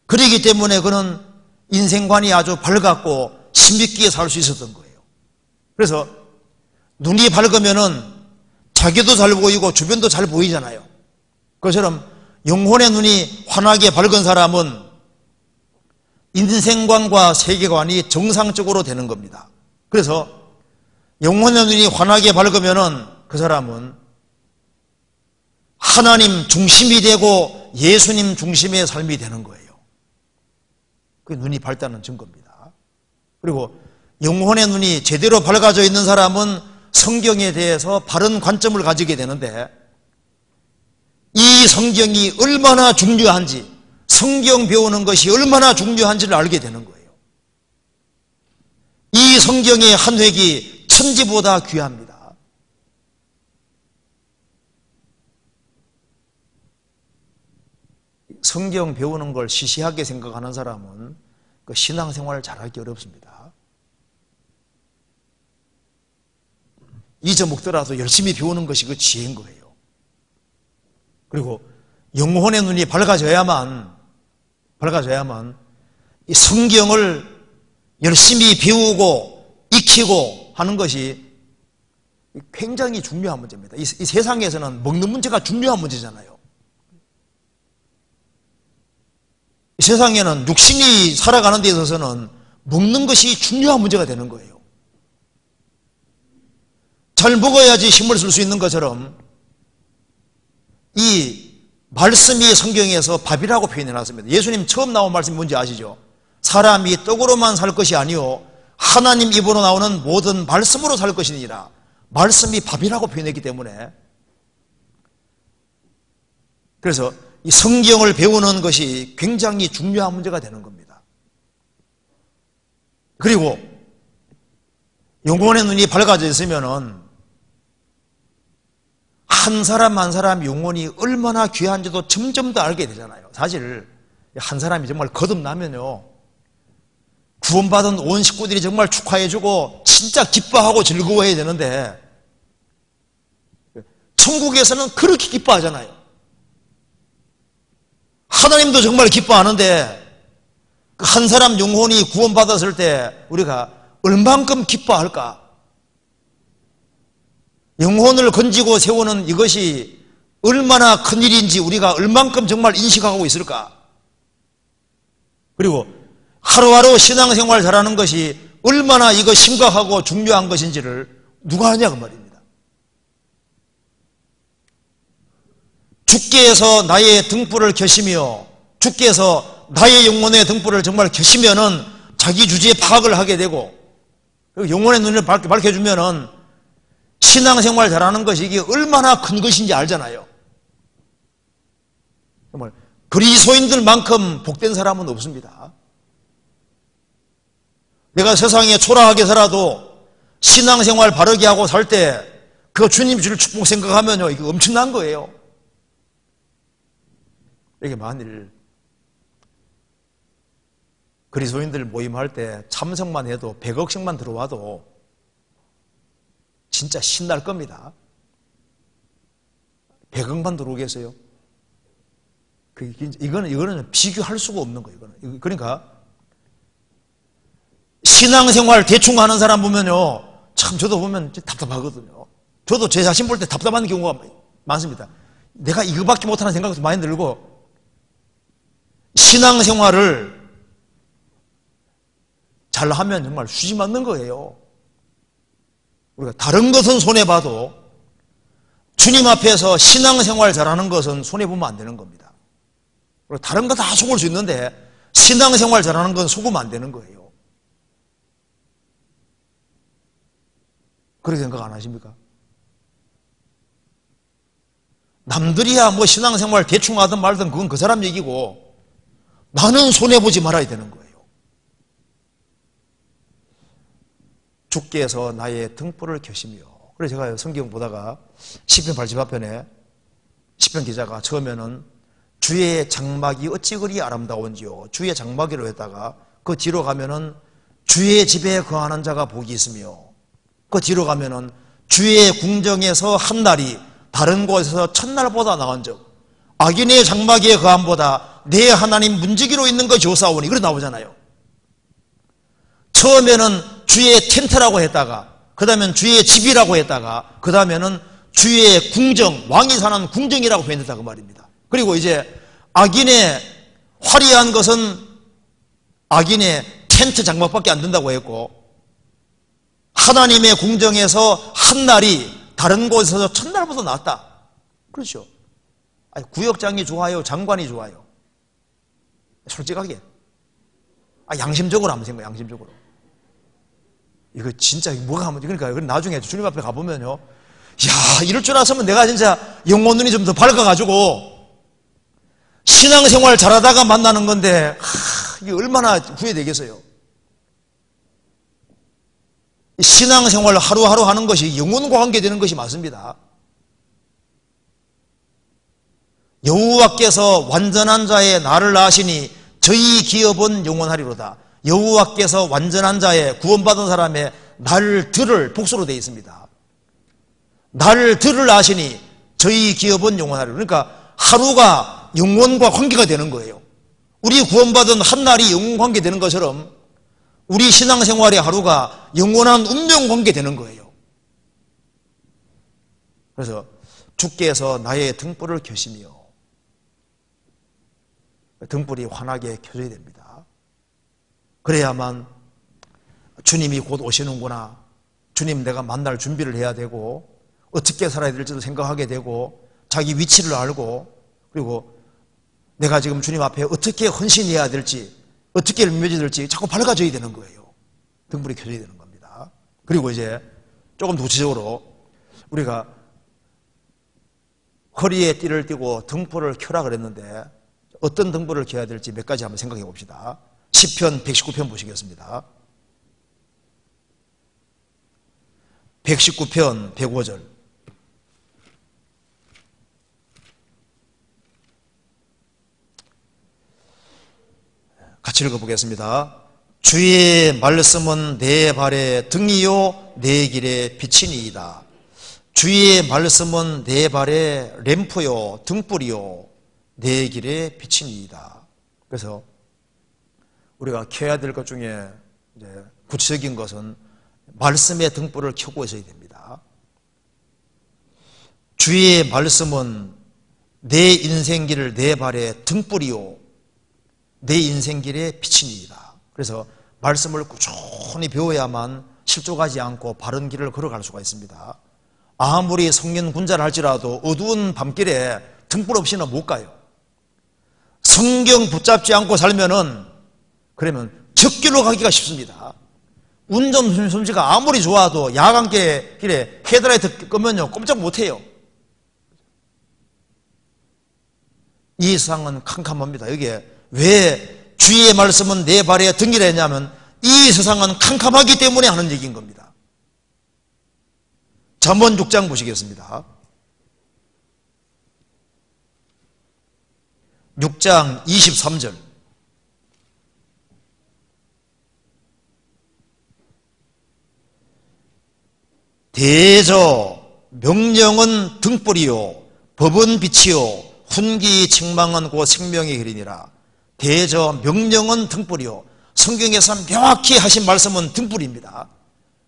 [SPEAKER 1] 그렇기 때문에 그는 인생관이 아주 밝았고 신비있게 살 수 있었던 거예요. 그래서 눈이 밝으면은 자기도 잘 보이고 주변도 잘 보이잖아요. 그것처럼 영혼의 눈이 환하게 밝은 사람은 인생관과 세계관이 정상적으로 되는 겁니다. 그래서 영혼의 눈이 환하게 밝으면은 그 사람은 하나님 중심이 되고 예수님 중심의 삶이 되는 거예요. 그게 눈이 밝다는 증거입니다. 그리고 영혼의 눈이 제대로 밝아져 있는 사람은 성경에 대해서 바른 관점을 가지게 되는데, 이 성경이 얼마나 중요한지, 성경 배우는 것이 얼마나 중요한지를 알게 되는 거예요. 이 성경의 한 획이 천지보다 귀합니다. 성경 배우는 걸 시시하게 생각하는 사람은 그 신앙생활을 잘하기 어렵습니다. 잊어먹더라도 열심히 배우는 것이 그 지혜인 거예요. 그리고 영혼의 눈이 밝아져야만 이 성경을 열심히 배우고 익히고 하는 것이 굉장히 중요한 문제입니다. 이 세상에서는 먹는 문제가 중요한 문제잖아요. 이 세상에는 육신이 살아가는 데 있어서는 먹는 것이 중요한 문제가 되는 거예요. 잘 먹어야지 힘을 쓸 수 있는 것처럼 이 말씀이 성경에서 밥이라고 표현해 놨습니다. 예수님 처음 나온 말씀이 뭔지 아시죠? 사람이 떡으로만 살 것이 아니요 하나님 입으로 나오는 모든 말씀으로 살 것이니라. 말씀이 밥이라고 표현했기 때문에, 그래서 이 성경을 배우는 것이 굉장히 중요한 문제가 되는 겁니다. 그리고 영혼의 눈이 밝아져 있으면은 한 사람 한 사람 영혼이 얼마나 귀한지도 점점 더 알게 되잖아요. 사실 한 사람이 정말 거듭나면요, 구원받은 온 식구들이 정말 축하해주고 진짜 기뻐하고 즐거워해야 되는데 천국에서는 그렇게 기뻐하잖아요. 하나님도 정말 기뻐하는데 한 사람 영혼이 구원받았을 때 우리가 얼만큼 기뻐할까? 영혼을 건지고 세우는 이것이 얼마나 큰 일인지 우리가 얼만큼 정말 인식하고 있을까? 그리고 하루하루 신앙생활 잘하는 것이 얼마나 이거 심각하고 중요한 것인지를 누가 아냐 그 말입니다. 주께서 나의 등불을 켜시며 주께서 나의 영혼의 등불을 정말 켜시면은 자기 주제에 파악을 하게 되고 영혼의 눈을 밝혀주면은 신앙생활 잘하는 것이 이게 얼마나 큰 것인지 알잖아요. 정말 그리스도인들만큼 복된 사람은 없습니다. 내가 세상에 초라하게 살아도 신앙생활 바르게 하고 살 때 그 주님 줄 축복 생각하면요, 이거 엄청난 거예요. 이게 만일 그리스도인들 모임할 때 참석만 해도 100억씩만 들어와도 진짜 신날 겁니다. 100억만 들어오겠어요? 이거는 비교할 수가 없는 거예요. 그러니까 신앙생활 대충 하는 사람 보면요, 참 저도 보면 답답하거든요. 저도 제 자신 볼 때 답답한 경우가 많습니다. 내가 이거밖에 못하는 생각도 많이 들고, 신앙생활을 잘하면 정말 수지 맞는 거예요. 우리가 다른 것은 손해봐도 주님 앞에서 신앙생활 잘하는 것은 손해보면 안 되는 겁니다. 다른 거 다 속을 수 있는데 신앙생활 잘하는 건 속으면 안 되는 거예요. 그렇게 생각 안 하십니까? 남들이야 뭐 신앙생활 대충 하든 말든 그건 그 사람 얘기고 나는 손해보지 말아야 되는 거예요. 주께서 나의 등불을 켜시며. 그래서 제가 성경 보다가 시편 88편에 시편 기자가 처음에는 주의 장막이 어찌 그리 아름다운지요, 주의 장막이로 했다가 그 뒤로 가면은 주의 집에 거하는 자가 복이 있으며, 그 뒤로 가면은 주의 궁정에서 한 날이 다른 곳에서 첫날보다 나은 적, 악인의 장막에 거함보다 내 하나님 문지기로 있는 거 좋사오니, 그래 나오잖아요. 처음에는 주의 텐트라고 했다가, 그 다음에는 주의 집이라고 했다가, 그 다음에는 주의 궁정, 왕이 사는 궁정이라고 표현했다 그 말입니다. 그리고 이제 악인의 화려한 것은 악인의 텐트 장막밖에 안 된다고 했고, 하나님의 궁정에서 한 날이 다른 곳에서 첫날보다 낫다. 그렇죠. 아니, 구역장이 좋아요, 장관이 좋아요? 솔직하게 양심적으로 한번 생각해요. 양심적으로 이거 진짜 뭐가 하면, 그러니까 나중에 주님 앞에 가보면요, 야, 이럴 줄 알았으면 내가 진짜 영혼 눈이 좀 더 밝아가지고 신앙생활 잘하다가 만나는 건데, 이게 얼마나 후회되겠어요. 신앙생활 하루하루 하는 것이 영혼과 관계되는 것이 맞습니다. 여호와께서 완전한 자의 나를 아시니 저희 기업은 영원하리로다. 여호와께서 완전한 자의 구원받은 사람의 나를 들을, 복수로 되어 있습니다. 나를 들을 아시니 저희 기업은 영원하리로다. 그러니까 하루가 영혼과 관계가 되는 거예요. 우리 구원받은 한 날이 영혼관계 되는 것처럼 우리 신앙생활의 하루가 영원한 운명관계 되는 거예요. 그래서 주께서 나의 등불을 켜시며, 등불이 환하게 켜져야 됩니다. 그래야만 주님이 곧 오시는구나, 주님 내가 만날 준비를 해야 되고 어떻게 살아야 될지도 생각하게 되고 자기 위치를 알고, 그리고 내가 지금 주님 앞에 어떻게 헌신해야 될지, 어떻게 맺어야 될지 자꾸 밝아져야 되는 거예요. 등불이 켜져야 되는 겁니다. 그리고 이제 조금 더 구체적으로 우리가 허리에 띠를 띠고 등불을 켜라 그랬는데 어떤 등불을 켜야 될지 몇 가지 한번 생각해 봅시다. 시편 119편 보시겠습니다. 119편 105절. 같이 읽어보겠습니다. 주의 말씀은 내 발의 등이요 내 길의 빛이니이다. 주의 말씀은 내 발의 램프요 등불이요 내 길의 빛이니이다. 그래서 우리가 켜야 될 것 중에 이제 구체적인 것은 말씀의 등불을 켜고 있어야 됩니다. 주의 말씀은 내 인생길을 내 발의 등불이요 내 인생길의 빛이니이다. 그래서 말씀을 꾸준히 배워야만 실족하지 않고 바른 길을 걸어갈 수가 있습니다. 아무리 성년군자를 할지라도 어두운 밤길에 등불 없이는 못 가요. 성경 붙잡지 않고 살면은 그러면 적길로 가기가 쉽습니다. 운전 솜씨가 아무리 좋아도 야간길에 헤드라이트 끄면요 꼼짝 못해요. 이 세상은 캄캄합니다. 여기에 왜 주의 말씀은 내 발에 등이라 했냐면 이 세상은 캄캄하기 때문에 하는 얘기인 겁니다. 잠언 6장 보시겠습니다. 6장 23절. 대저 명령은 등불이요 법은 빛이요 훈기 책망은 곧 생명의 길이니라. 대저 명령은 등불이요. 성경에서 명확히 하신 말씀은 등불입니다.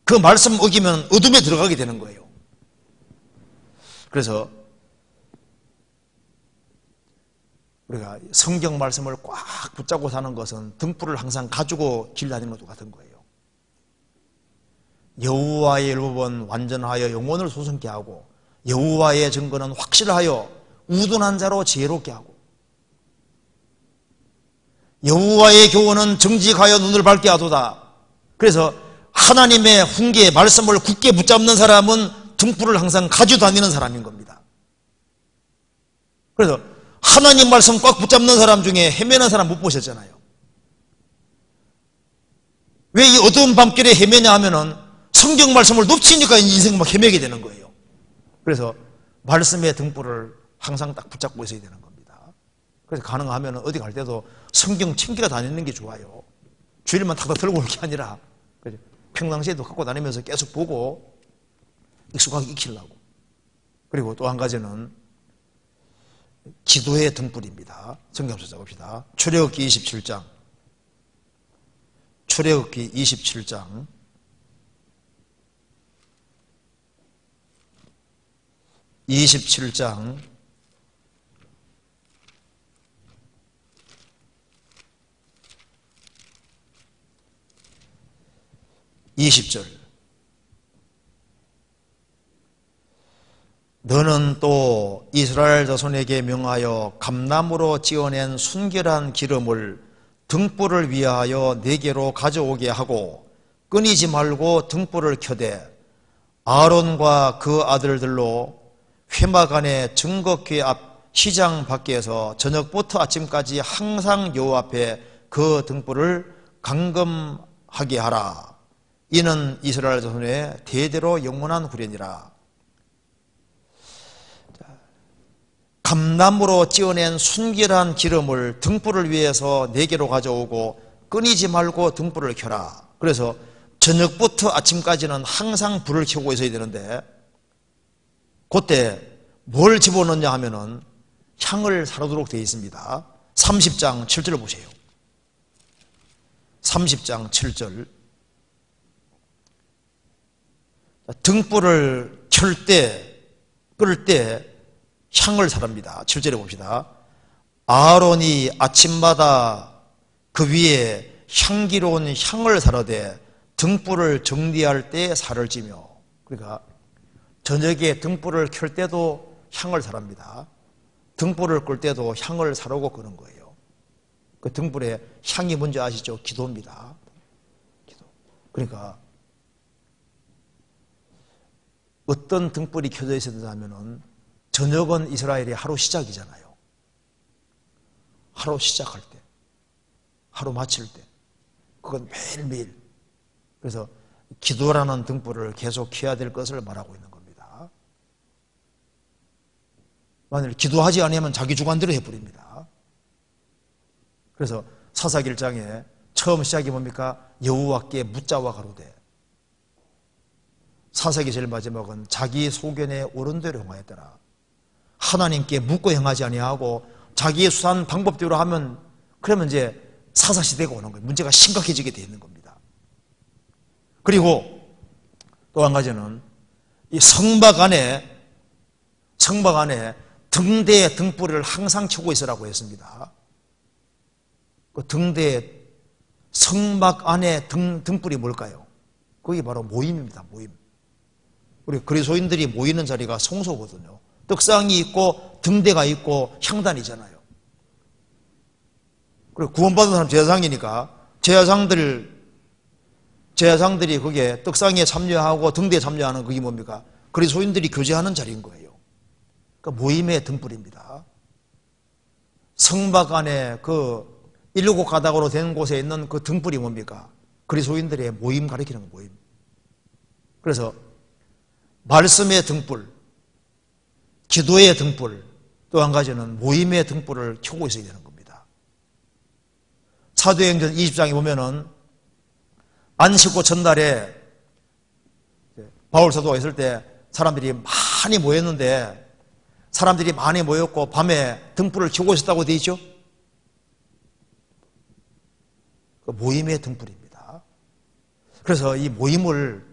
[SPEAKER 1] 그 말씀 어기면 어둠에 들어가게 되는 거예요. 그래서 우리가 성경 말씀을 꽉 붙잡고 사는 것은 등불을 항상 가지고 길 다니는 것도 같은 거예요. 여호와의 율법은 완전하여 영혼을 소성케 하고 여호와의 증거는 확실하여 우둔한 자로 지혜롭게 하고 여호와의 교훈은 정직하여 눈을 밝게 하도다. 그래서 하나님의 훈계 말씀을 굳게 붙잡는 사람은 등불을 항상 가지고 다니는 사람인 겁니다. 그래서 하나님 말씀 꽉 붙잡는 사람 중에 헤매는 사람 못 보셨잖아요. 왜 이 어두운 밤길에 헤매냐 하면은 성경 말씀을 놓치니까 인생 막 헤매게 되는 거예요. 그래서 말씀의 등불을 항상 딱 붙잡고 있어야 되는 겁니다. 그래서 가능하면 어디 갈 때도 성경 챙겨 다니는 게 좋아요. 주일만 탁탁 들고 올 게 아니라 평상시에도 갖고 다니면서 계속 보고 익숙하게 익히려고. 그리고 또 한 가지는 기도의 등불입니다. 성경 찾아봅시다. 출애굽기 27장. 출애굽기 27장. 27장 20절. 너는 또 이스라엘 자손에게 명하여 감나무로 지어낸 순결한 기름을 등불을 위하여 네게로 가져오게 하고 끊이지 말고 등불을 켜되 아론과 그 아들들로 회막 안에 증거궤 앞 시장 밖에서 저녁부터 아침까지 항상 여호와 앞에 그 등불을 감금하게 하라. 이는 이스라엘 자손의 대대로 영원한 후례니라. 감나무로 찌어낸 순결한 기름을 등불을 위해서 네개로 가져오고 끊이지 말고 등불을 켜라. 그래서 저녁부터 아침까지는 항상 불을 켜고 있어야 되는데 그때 뭘 집어넣냐 하면은 향을 사르도록 되어 있습니다. 30장 7절을 보세요. 30장 7절. 등불을 켤 때, 끌 때 향을 사릅니다. 7절에 봅시다. 아론이 아침마다 그 위에 향기로운 향을 사르되 등불을 정리할 때 살을 찌며. 그러니까 저녁에 등불을 켤 때도 향을 사랍니다. 등불을 끌 때도 향을 사르고 끄는 거예요. 그 등불의 향이 뭔지 아시죠? 기도입니다. 기도. 그러니까 어떤 등불이 켜져 있었냐면은 저녁은 이스라엘의 하루 시작이잖아요. 하루 시작할 때, 하루 마칠 때, 그건 매일매일. 그래서 기도라는 등불을 계속 켜야 될 것을 말하고 있는 겁니다. 만일 기도하지 않으면 자기 주관대로 해버립니다. 그래서 사사기 1장에 처음 시작이 뭡니까? 여호와께 묻자와 가로되. 사사기 제일 마지막은 자기 소견에 옳은 대로 행하였더라. 하나님께 묻고 행하지 아니하고 자기의 수단 방법대로 하면 그러면 이제 사사시대가 오는 거예요. 문제가 심각해지게 되어 있는 겁니다. 그리고 또 한 가지는 이 성막 안에 등대의 등불을 항상 켜고 있으라고 했습니다. 그 등대 성막 안에 등불이 뭘까요? 그게 바로 모임입니다. 모임. 우리 그리스도인들이 모이는 자리가 성소거든요. 떡상이 있고 등대가 있고 향단이잖아요. 그리고 구원받은 사람 제사장이니까 제사장들이 거기에 떡상에 참여하고 등대에 참여하는 그게 뭡니까? 그리스도인들이 교제하는 자리인 거예요. 그러니까 모임의 등불입니다. 성막 안에 그 일곱 가닥으로 된 곳에 있는 그 등불이 뭡니까? 그리스도인들의 모임 가리키는 모임. 그래서 말씀의 등불, 기도의 등불, 또 한 가지는 모임의 등불을 켜고 있어야 되는 겁니다. 사도행전 20장에 보면은 안식구 전날에 바울 사도가 있을 때 사람들이 많이 모였는데 사람들이 많이 모였고 밤에 등불을 켜고 있었다고 되어 있죠? 그 모임의 등불입니다. 그래서 이 모임을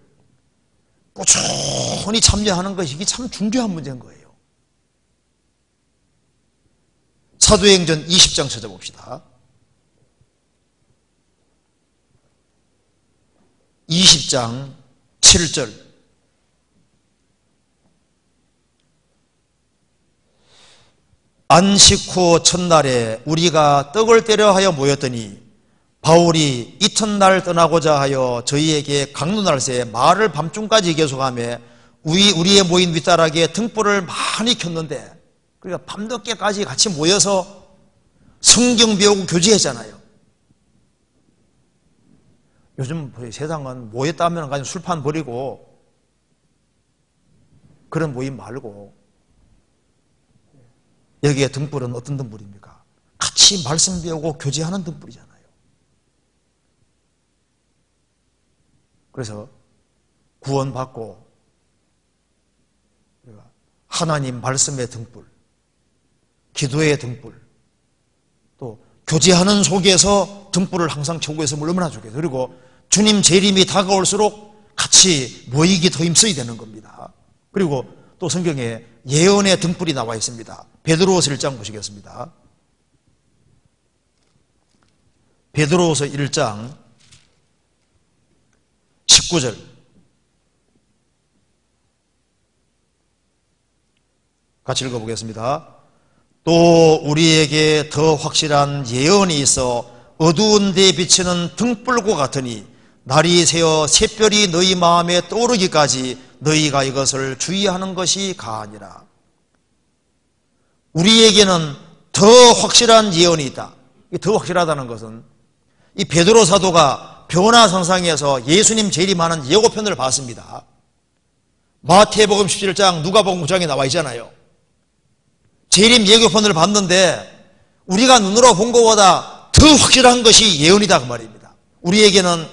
[SPEAKER 1] 꾸준히 참여하는 것이 이게 참 중요한 문제인 거예요. 사도행전 20장 찾아봅시다. 20장 7절. 안식 후 첫날에 우리가 떡을 떼려 하여 모였더니 바울이 이튿날 떠나고자 하여 저희에게 강론할새 말을 밤중까지 계속하며 우리의 모인 윗다락에 등불을 많이 켰는데, 그러니까 밤늦게까지 같이 모여서 성경 배우고 교제했잖아요. 요즘 세상은 모였다 하면 그냥 술판 버리고 그런 모임 말고, 여기에 등불은 어떤 등불입니까? 같이 말씀 배우고 교제하는 등불이잖아요. 그래서 구원받고 하나님 말씀의 등불, 기도의 등불, 또 교제하는 속에서 등불을 항상 켜고 있으면 얼마나 좋겠어요. 그리고 주님 재림이 다가올수록 같이 모이기 더 힘써야 되는 겁니다. 그리고 또 성경에 예언의 등불이 나와 있습니다. 베드로후서 1장 보시겠습니다. 베드로후서 1장 19절. 같이 읽어보겠습니다. 또 우리에게 더 확실한 예언이 있어 어두운 데 비치는 등불과 같으니 날이 새어 샛별이 너희 마음에 떠오르기까지 너희가 이것을 주의하는 것이 가하니라. 우리에게는 더 확실한 예언이 있다. 더 확실하다는 것은 이 베드로 사도가 변화성상에서 예수님 재림하는 예고편을 봤습니다. 마태복음 17장, 누가복음 9장에 나와 있잖아요. 재림 예고편을 봤는데 우리가 눈으로 본 것보다 더 확실한 것이 예언이다 그 말입니다. 우리에게는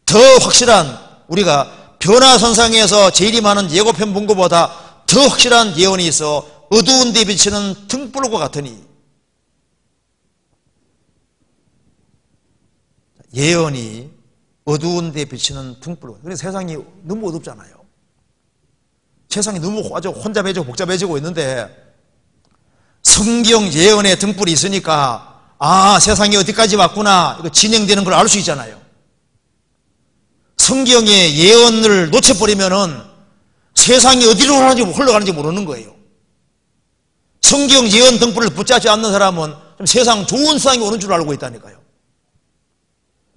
[SPEAKER 1] 더 확실한, 우리가 변화선상에서 재림하는 예고편 본 것보다 더 확실한 예언이 있어 어두운 데 비치는 등불과 같으니, 예언이 어두운 데 비치는 등불. 그래서 세상이 너무 어둡잖아요. 세상이 너무 아주 혼잡해지고 복잡해지고 있는데 성경 예언의 등불이 있으니까 세상이 어디까지 왔구나 이거 진행되는 걸 알 수 있잖아요. 성경의 예언을 놓쳐버리면은 세상이 어디로 흘러가는지 모르는 거예요. 성경 예언 등불을 붙잡지 않는 사람은 좀 세상 좋은 세상이 오는 줄 알고 있다니까요.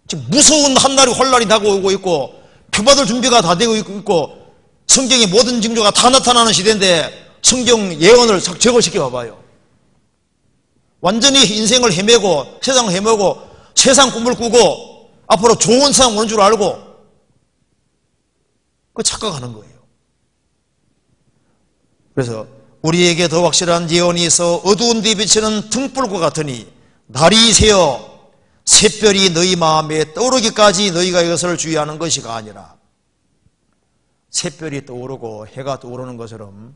[SPEAKER 1] 지금 무서운 한날이 홀날이 다가오고 있고 표받을 준비가 다 되고 있고 성경의 모든 징조가 다 나타나는 시대인데 성경 예언을 적을시켜 봐봐요. 완전히 인생을 헤매고 세상을 헤매고 세상 꿈을 꾸고 앞으로 좋은 세상 오는 줄 알고 그 착각하는 거예요. 그래서 우리에게 더 확실한 예언이 있어 어두운 데 비치는 등불과 같으니 날이 새어 샛별이 너희 마음에 떠오르기까지 너희가 이것을 주의하는 것이가 아니라 샛별이 떠오르고 해가 떠오르는 것처럼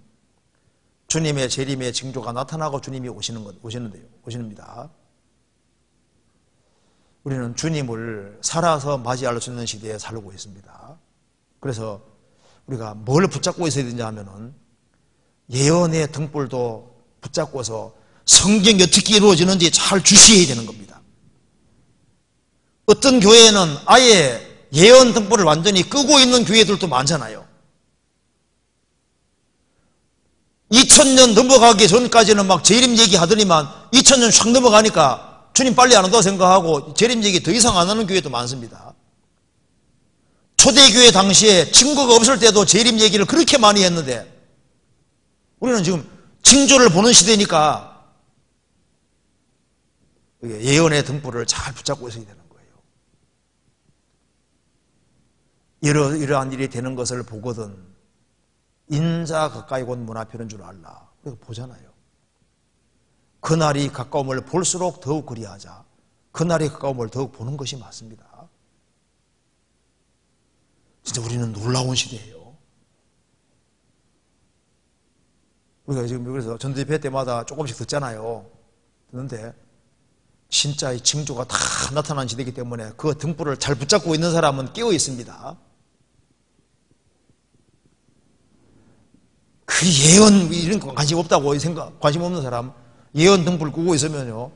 [SPEAKER 1] 주님의 재림의 징조가 나타나고 주님이 오시는데요. 우리는 주님을 살아서 맞이할 수 있는 시대에 살고 있습니다. 그래서 우리가 뭘 붙잡고 있어야 되냐 하면은 예언의 등불도 붙잡고서 성경이 어떻게 이루어지는지 잘 주시해야 되는 겁니다. 어떤 교회는 아예 예언 등불을 완전히 끄고 있는 교회들도 많잖아요. 2000년 넘어가기 전까지는 막 재림 얘기하더니만 2000년 샥 넘어가니까 주님 빨리 안 온다고 생각하고 재림 얘기 더 이상 안 하는 교회도 많습니다. 초대교회 당시에 증거가 없을 때도 재림 얘기를 그렇게 많이 했는데 우리는 지금 징조를 보는 시대니까 예언의 등불을 잘 붙잡고 있어야 되는 거예요. 이러한 일이 되는 것을 보거든 인자 가까이 곧 문 앞에 있는 줄 알라. 그래서 보잖아요. 그날이 가까움을 볼수록 더욱 그리하자. 그날이 가까움을 더욱 보는 것이 맞습니다. 진짜 우리는 놀라운 시대예요. 우리가 지금 그래서 전도집회 때마다 조금씩 듣잖아요. 듣는데 진짜 이 징조가 다 나타난 시대이기 때문에 그 등불을 잘 붙잡고 있는 사람은 깨어 있습니다. 그 예언 이런 거 관심 없다고 관심 없는 사람 예언 등불 끄고 있으면요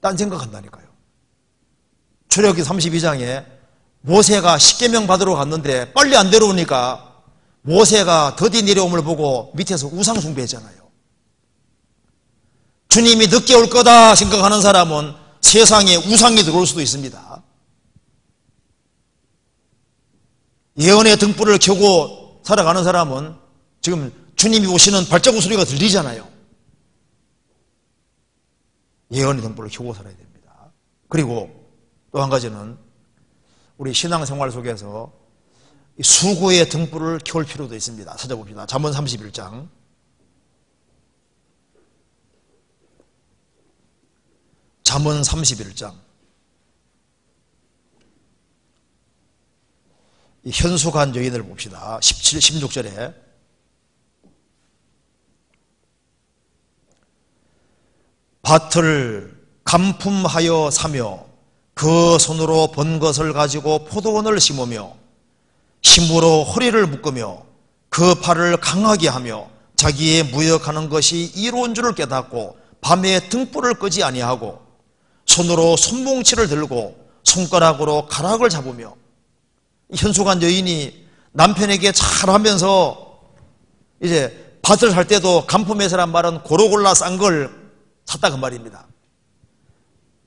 [SPEAKER 1] 딴 생각한다니까요. 출애굽기 32장에 모세가 십계명 받으러 갔는데 빨리 안 내려오니까 모세가 더디 내려옴을 보고 밑에서 우상 숭배했잖아요. 주님이 늦게 올 거다 생각하는 사람은 세상에 우상이 들어올 수도 있습니다. 예언의 등불을 켜고 살아가는 사람은 지금 주님이 오시는 발자국 소리가 들리잖아요. 예언의 등불을 켜고 살아야 됩니다. 그리고 또 한 가지는 우리 신앙생활 속에서 수고의 등불을 켜올 필요도 있습니다. 찾아봅시다. 잠언 31장 잠언 31장 현숙한 여인을 봅시다. 17, 16절에 밭을 간품하여 사며 그 손으로 번 것을 가지고 포도원을 심으며 힘으로 허리를 묶으며 그 팔을 강하게 하며 자기의 무역하는 것이 이로운 줄을 깨닫고 밤에 등불을 끄지 아니하고 손으로 손뭉치를 들고 손가락으로 가락을 잡으며 현숙한 여인이 남편에게 잘하면서 이제 밭을 살 때도 간품해서란 말은 고루골라 싼 걸 샀다 그 말입니다.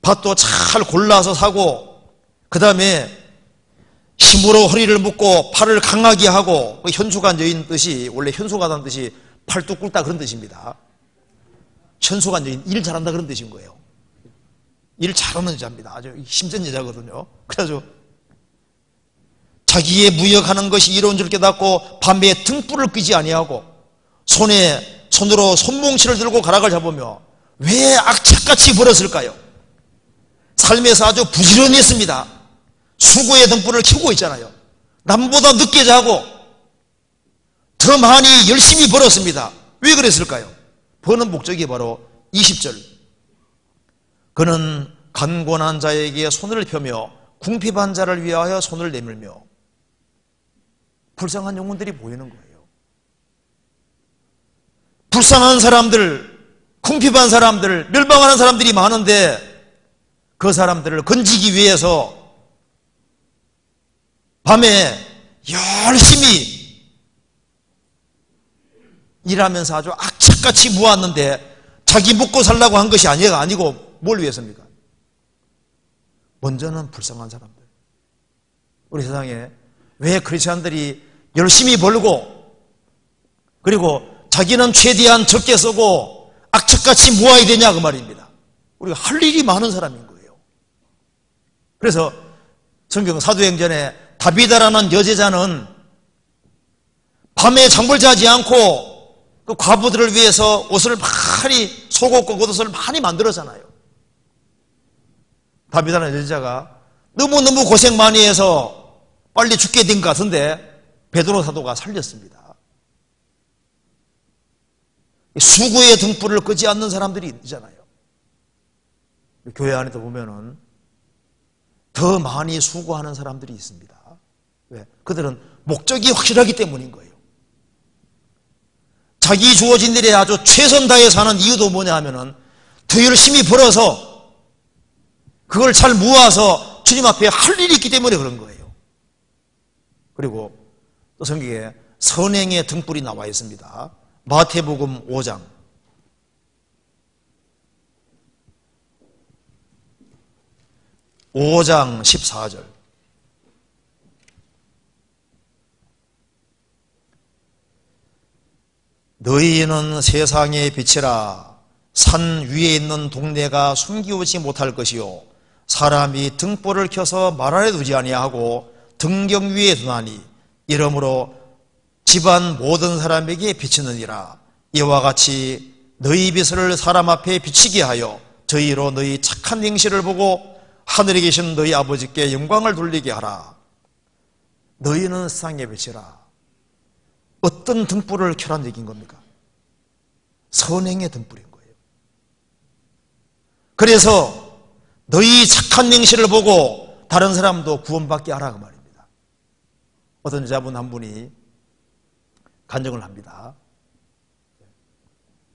[SPEAKER 1] 밭도 잘 골라서 사고 그 다음에 힘으로 허리를 묶고 팔을 강하게 하고 현숙한 여인 뜻이 원래 현숙하다는 뜻이 팔뚝 굵다 그런 뜻입니다. 현숙한 여인 일 잘한다 그런 뜻인 거예요. 일 잘하는 여자입니다. 아주 힘센 여자거든요. 그래서 자기의 무역하는 것이 이로운 줄 깨닫고 밤에 등불을 끄지 아니하고 손으로 손뭉치를 들고 가락을 잡으며 왜 악착같이 벌었을까요? 삶에서 아주 부지런했습니다. 수고의 등불을 켜고 있잖아요. 남보다 늦게 자고 더 많이 열심히 벌었습니다. 왜 그랬을까요? 버는 목적이 바로 20절 그는 간곤한 자에게 손을 펴며 궁핍한 자를 위하여 손을 내밀며. 불쌍한 영혼들이 보이는 거예요. 불쌍한 사람들, 궁핍한 사람들, 멸망하는 사람들이 많은데 그 사람들을 건지기 위해서 밤에 열심히 일하면서 아주 악착같이 모았는데 자기 먹고 살라고 한 것이 아니고 뭘 위해서입니까? 먼저는 불쌍한 사람들. 우리 세상에 왜 크리스천들이 열심히 벌고 그리고 자기는 최대한 적게 쓰고 악착같이 모아야 되냐 그 말입니다. 우리가 할 일이 많은 사람인 거예요. 그래서 성경 사도행전에 다비다라는 여제자는 밤에 잠을 자지 않고 그 과부들을 위해서 옷을 많이 속옷과 겉옷을 많이 만들었잖아요. 다비다라는 여제자가 너무너무 고생 많이 해서 빨리 죽게 된 것 같은데 베드로 사도가 살렸습니다. 수고의 등불을 끄지 않는 사람들이 있잖아요. 교회 안에도 보면은 더 많이 수고하는 사람들이 있습니다. 왜? 그들은 목적이 확실하기 때문인 거예요. 자기 주어진 일에 아주 최선 다해서 하는 이유도 뭐냐 하면은 더 열심히 벌어서 그걸 잘 모아서 주님 앞에 할 일이 있기 때문에 그런 거예요. 그리고 또 성경에 선행의 등불이 나와 있습니다. 마태복음 5장 14절. 너희는 세상의 빛이라. 산 위에 있는 동네가 숨기우지 못할 것이요 사람이 등불을 켜서 말 안에 두지 아니하고 등경 위에 두나니 이러므로 집안 모든 사람에게 비치느니라. 이와 같이 너희 빛을 사람 앞에 비치게 하여 저희로 너희 착한 행실을 보고 하늘에 계신 너희 아버지께 영광을 돌리게 하라. 너희는 세상의 빛이라. 어떤 등불을 켜란 얘기인 겁니까? 선행의 등불인 거예요. 그래서 너희 착한 행실을 보고 다른 사람도 구원받게 하라 그 말입니다. 어떤 여자분 한 분이 간증을 합니다.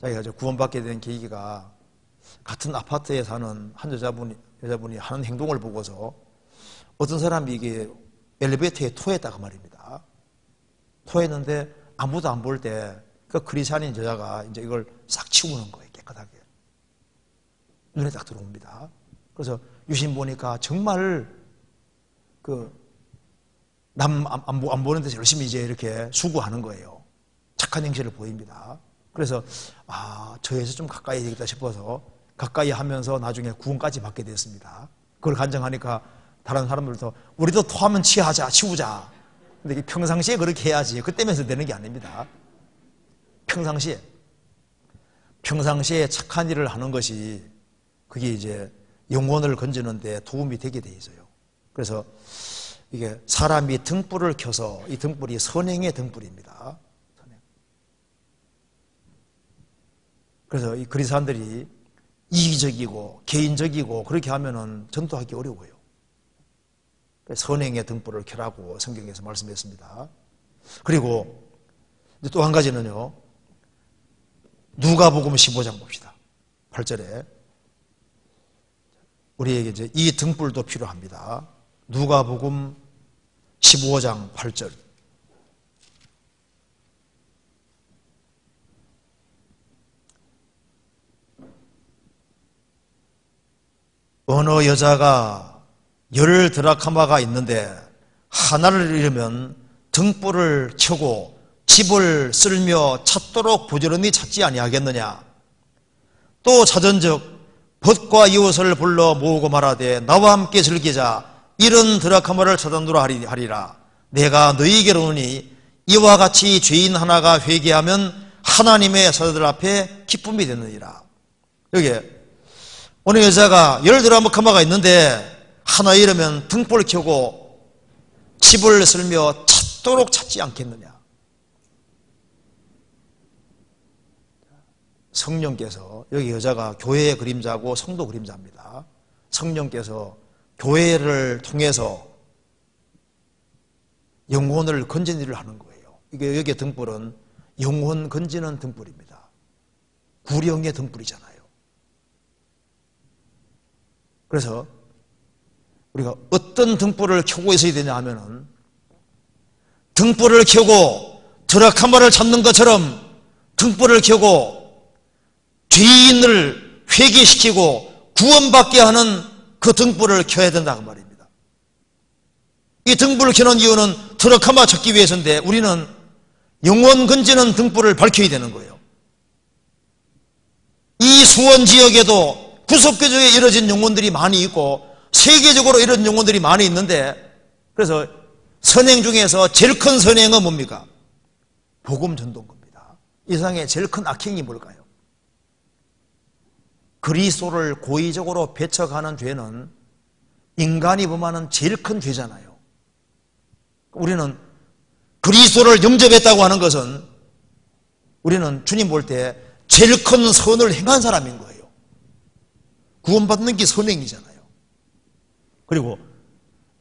[SPEAKER 1] 자기가 구원받게 된 계기가 같은 아파트에 사는 한 여자분이 하는 행동을 보고서 어떤 사람이 이게 엘리베이터에 토했다고 말입니다. 토했는데 아무도 안 볼 때 그 크리스찬인 여자가 이제 이걸 싹 치우는 거예요. 깨끗하게. 눈에 딱 들어옵니다. 그래서 유심 보니까 정말 남 안 보는 데서 열심히 이제 이렇게 수고하는 거예요. 착한 행실을 보입니다. 그래서 저에서 좀 가까이 되겠다 싶어서 가까이 하면서 나중에 구원까지 받게 됐습니다. 그걸 간증하니까 다른 사람들도 우리도 토하면 치우자. 근데 평상시에 그렇게 해야지. 그때면서 되는 게 아닙니다. 평상시에 착한 일을 하는 것이 그게 이제 영혼을 건지는 데 도움이 되게 돼 있어요. 그래서 이게 사람이 등불을 켜서 이 등불이 선행의 등불입니다. 선행. 그래서 이 그리스도인들이 이기적이고 개인적이고 그렇게 하면은 전도하기 어려워요. 선행의 등불을 켜라고 성경에서 말씀했습니다. 그리고 또 한 가지는요. 누가복음 15장 봅시다. 8절에 우리에게 이제 이 등불도 필요합니다. 누가복음 15장 8절. 어느 여자가 10드라크마가 있는데 하나를 잃으면 등불을 켜고 집을 쓸며 찾도록 부지런히 찾지 아니하겠느냐. 또 찾은즉 벗과 이웃을 불러 모으고 말하되 나와 함께 즐기자. 이런 드라크마를 찾아노라 하리라. 내가 너희에게로 오니 이와 같이 죄인 하나가 회개하면 하나님의 사자들 앞에 기쁨이 되느니라. 여기에 어느 여자가 10드라크마가 있는데 하나 잃으면 등불을 켜고 집을 쓸며 찾도록 찾지 않겠느냐. 성령께서 여기 여자가 교회의 그림자고 성도 그림자입니다. 성령께서 교회를 통해서 영혼을 건지는 일을 하는 거예요. 이게 여기에 등불은 영혼 건지는 등불입니다. 구령의 등불이잖아요. 그래서 우리가 어떤 등불을 켜고 있어야 되냐 하면은 등불을 켜고 드라카마를 잡는 것처럼 등불을 켜고 죄인을 회개시키고 구원받게 하는 그 등불을 켜야 된다고 말입니다. 이 등불을 켜는 이유는 드라카마 찾기 위해서인데 우리는 영혼 건지는 등불을 밝혀야 되는 거예요. 이 수원 지역에도 구석교적에 이뤄진 영혼들이 많이 있고 세계적으로 이런 영혼들이 많이 있는데, 그래서 선행 중에서 제일 큰 선행은 뭡니까? 복음 전도인 겁니다. 이 세상에 제일 큰 악행이 뭘까요? 그리스도를 고의적으로 배척하는 죄는 인간이 범하는 제일 큰 죄잖아요. 우리는 그리스도를 영접했다고 하는 것은 우리는 주님 볼 때 제일 큰 선을 행한 사람인 거예요. 구원받는 게 선행이잖아요. 그리고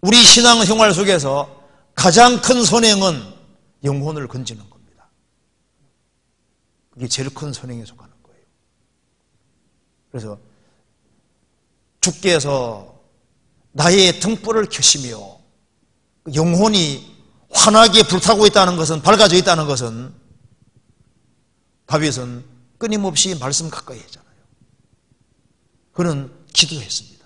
[SPEAKER 1] 우리 신앙생활 속에서 가장 큰 선행은 영혼을 건지는 겁니다. 그게 제일 큰 선행에 속하는 거예요. 그래서 주께서 나의 등불을 켜시며 영혼이 환하게 불타고 있다는 것은, 밝아져 있다는 것은 다윗은 끊임없이 말씀 가까이 했잖아요. 그는 기도했습니다.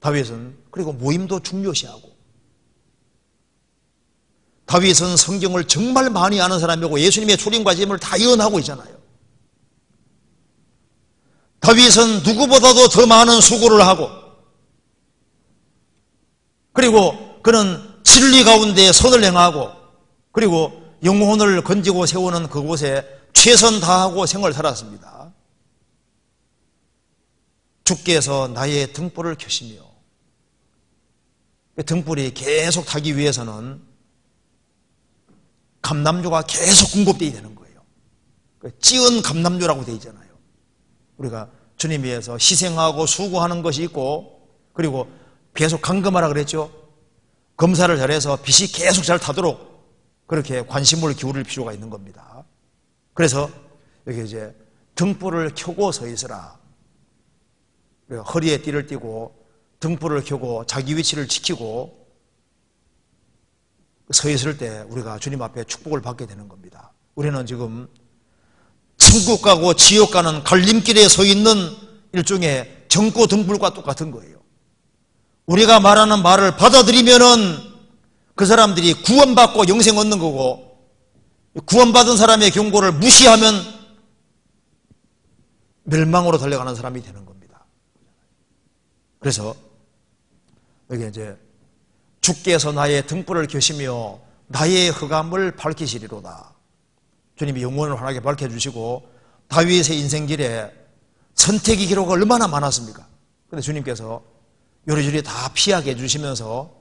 [SPEAKER 1] 다윗은 그리고 모임도 중요시하고, 다윗은 성경을 정말 많이 아는 사람이고 예수님의 출임과 재림을 다 예언하고 있잖아요. 다윗은 누구보다도 더 많은 수고를 하고, 그리고 그는 진리 가운데 선을 행하고, 그리고 영혼을 건지고 세우는 그곳에 최선 다하고 생을 살았습니다. 주께서 나의 등불을 켜시며, 등불이 계속 타기 위해서는 감람유가 계속 공급되어야 되는 거예요. 찌은 감람유라고 되어 있잖아요. 우리가 주님 위해서 희생하고 수고하는 것이 있고, 그리고 계속 감금하라 그랬죠. 검사를 잘해서 빛이 계속 잘 타도록 그렇게 관심을 기울일 필요가 있는 겁니다. 그래서 여기 이제 등불을 켜고 서 있으라. 허리에 띠를 띠고 등불을 켜고 자기 위치를 지키고 서 있을 때 우리가 주님 앞에 축복을 받게 되는 겁니다. 우리는 지금 천국 가고 지옥 가는 갈림길에 서 있는 일종의 정고 등불과 똑같은 거예요. 우리가 말하는 말을 받아들이면은 그 사람들이 구원받고 영생 얻는 거고, 구원받은 사람의 경고를 무시하면 멸망으로 달려가는 사람이 되는 겁니다. 그래서 여기 이제 주께서 나의 등불을 켜시며 나의 흑암을 밝히시리로다. 주님이 영혼을 환하게 밝혀주시고, 다윗의 인생길에 선택의 기로가 얼마나 많았습니까? 그런데 주님께서 요리조리 다 피하게 해주시면서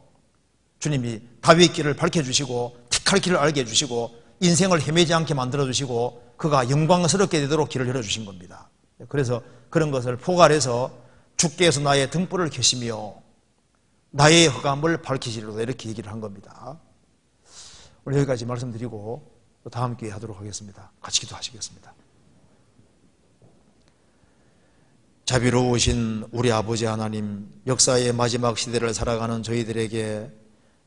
[SPEAKER 1] 주님이 다윗 길을 밝혀주시고 택할 길을 알게 해주시고 인생을 헤매지 않게 만들어주시고 그가 영광스럽게 되도록 길을 열어주신 겁니다. 그래서 그런 것을 포괄해서 주께서 나의 등불을 켜시며 나의 흑암을 밝히시리로다, 이렇게 얘기를 한 겁니다. 오늘 여기까지 말씀드리고 또 다음 기회에 하도록 하겠습니다. 같이 기도하시겠습니다. 자비로우신 우리 아버지 하나님, 역사의 마지막 시대를 살아가는 저희들에게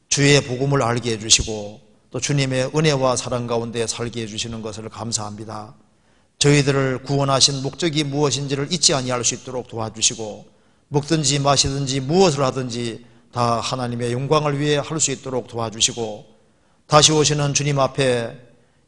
[SPEAKER 1] 주의 복음을 알게 해주시고 또 주님의 은혜와 사랑 가운데 살게 해주시는 것을 감사합니다. 저희들을 구원하신 목적이 무엇인지를 잊지 아니할 수 있도록 도와주시고, 먹든지 마시든지 무엇을 하든지 다 하나님의 영광을 위해 할 수 있도록 도와주시고, 다시 오시는 주님 앞에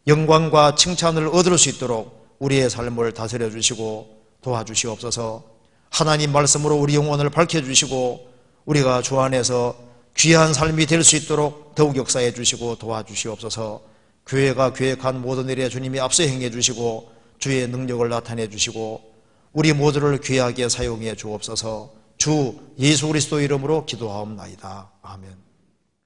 [SPEAKER 1] 영광과 칭찬을 얻을 수 있도록 우리의 삶을 다스려 주시고 도와주시옵소서. 하나님 말씀으로 우리 영혼을 밝혀주시고 우리가 주 안에서 귀한 삶이 될 수 있도록 더욱 역사해 주시고 도와주시옵소서. 교회가 계획한 모든 일에 주님이 앞서 행해 주시고 주의 능력을 나타내 주시고 우리 모두를 귀하게 사용해 주옵소서. 주 예수 그리스도 이름으로 기도하옵나이다. 아멘.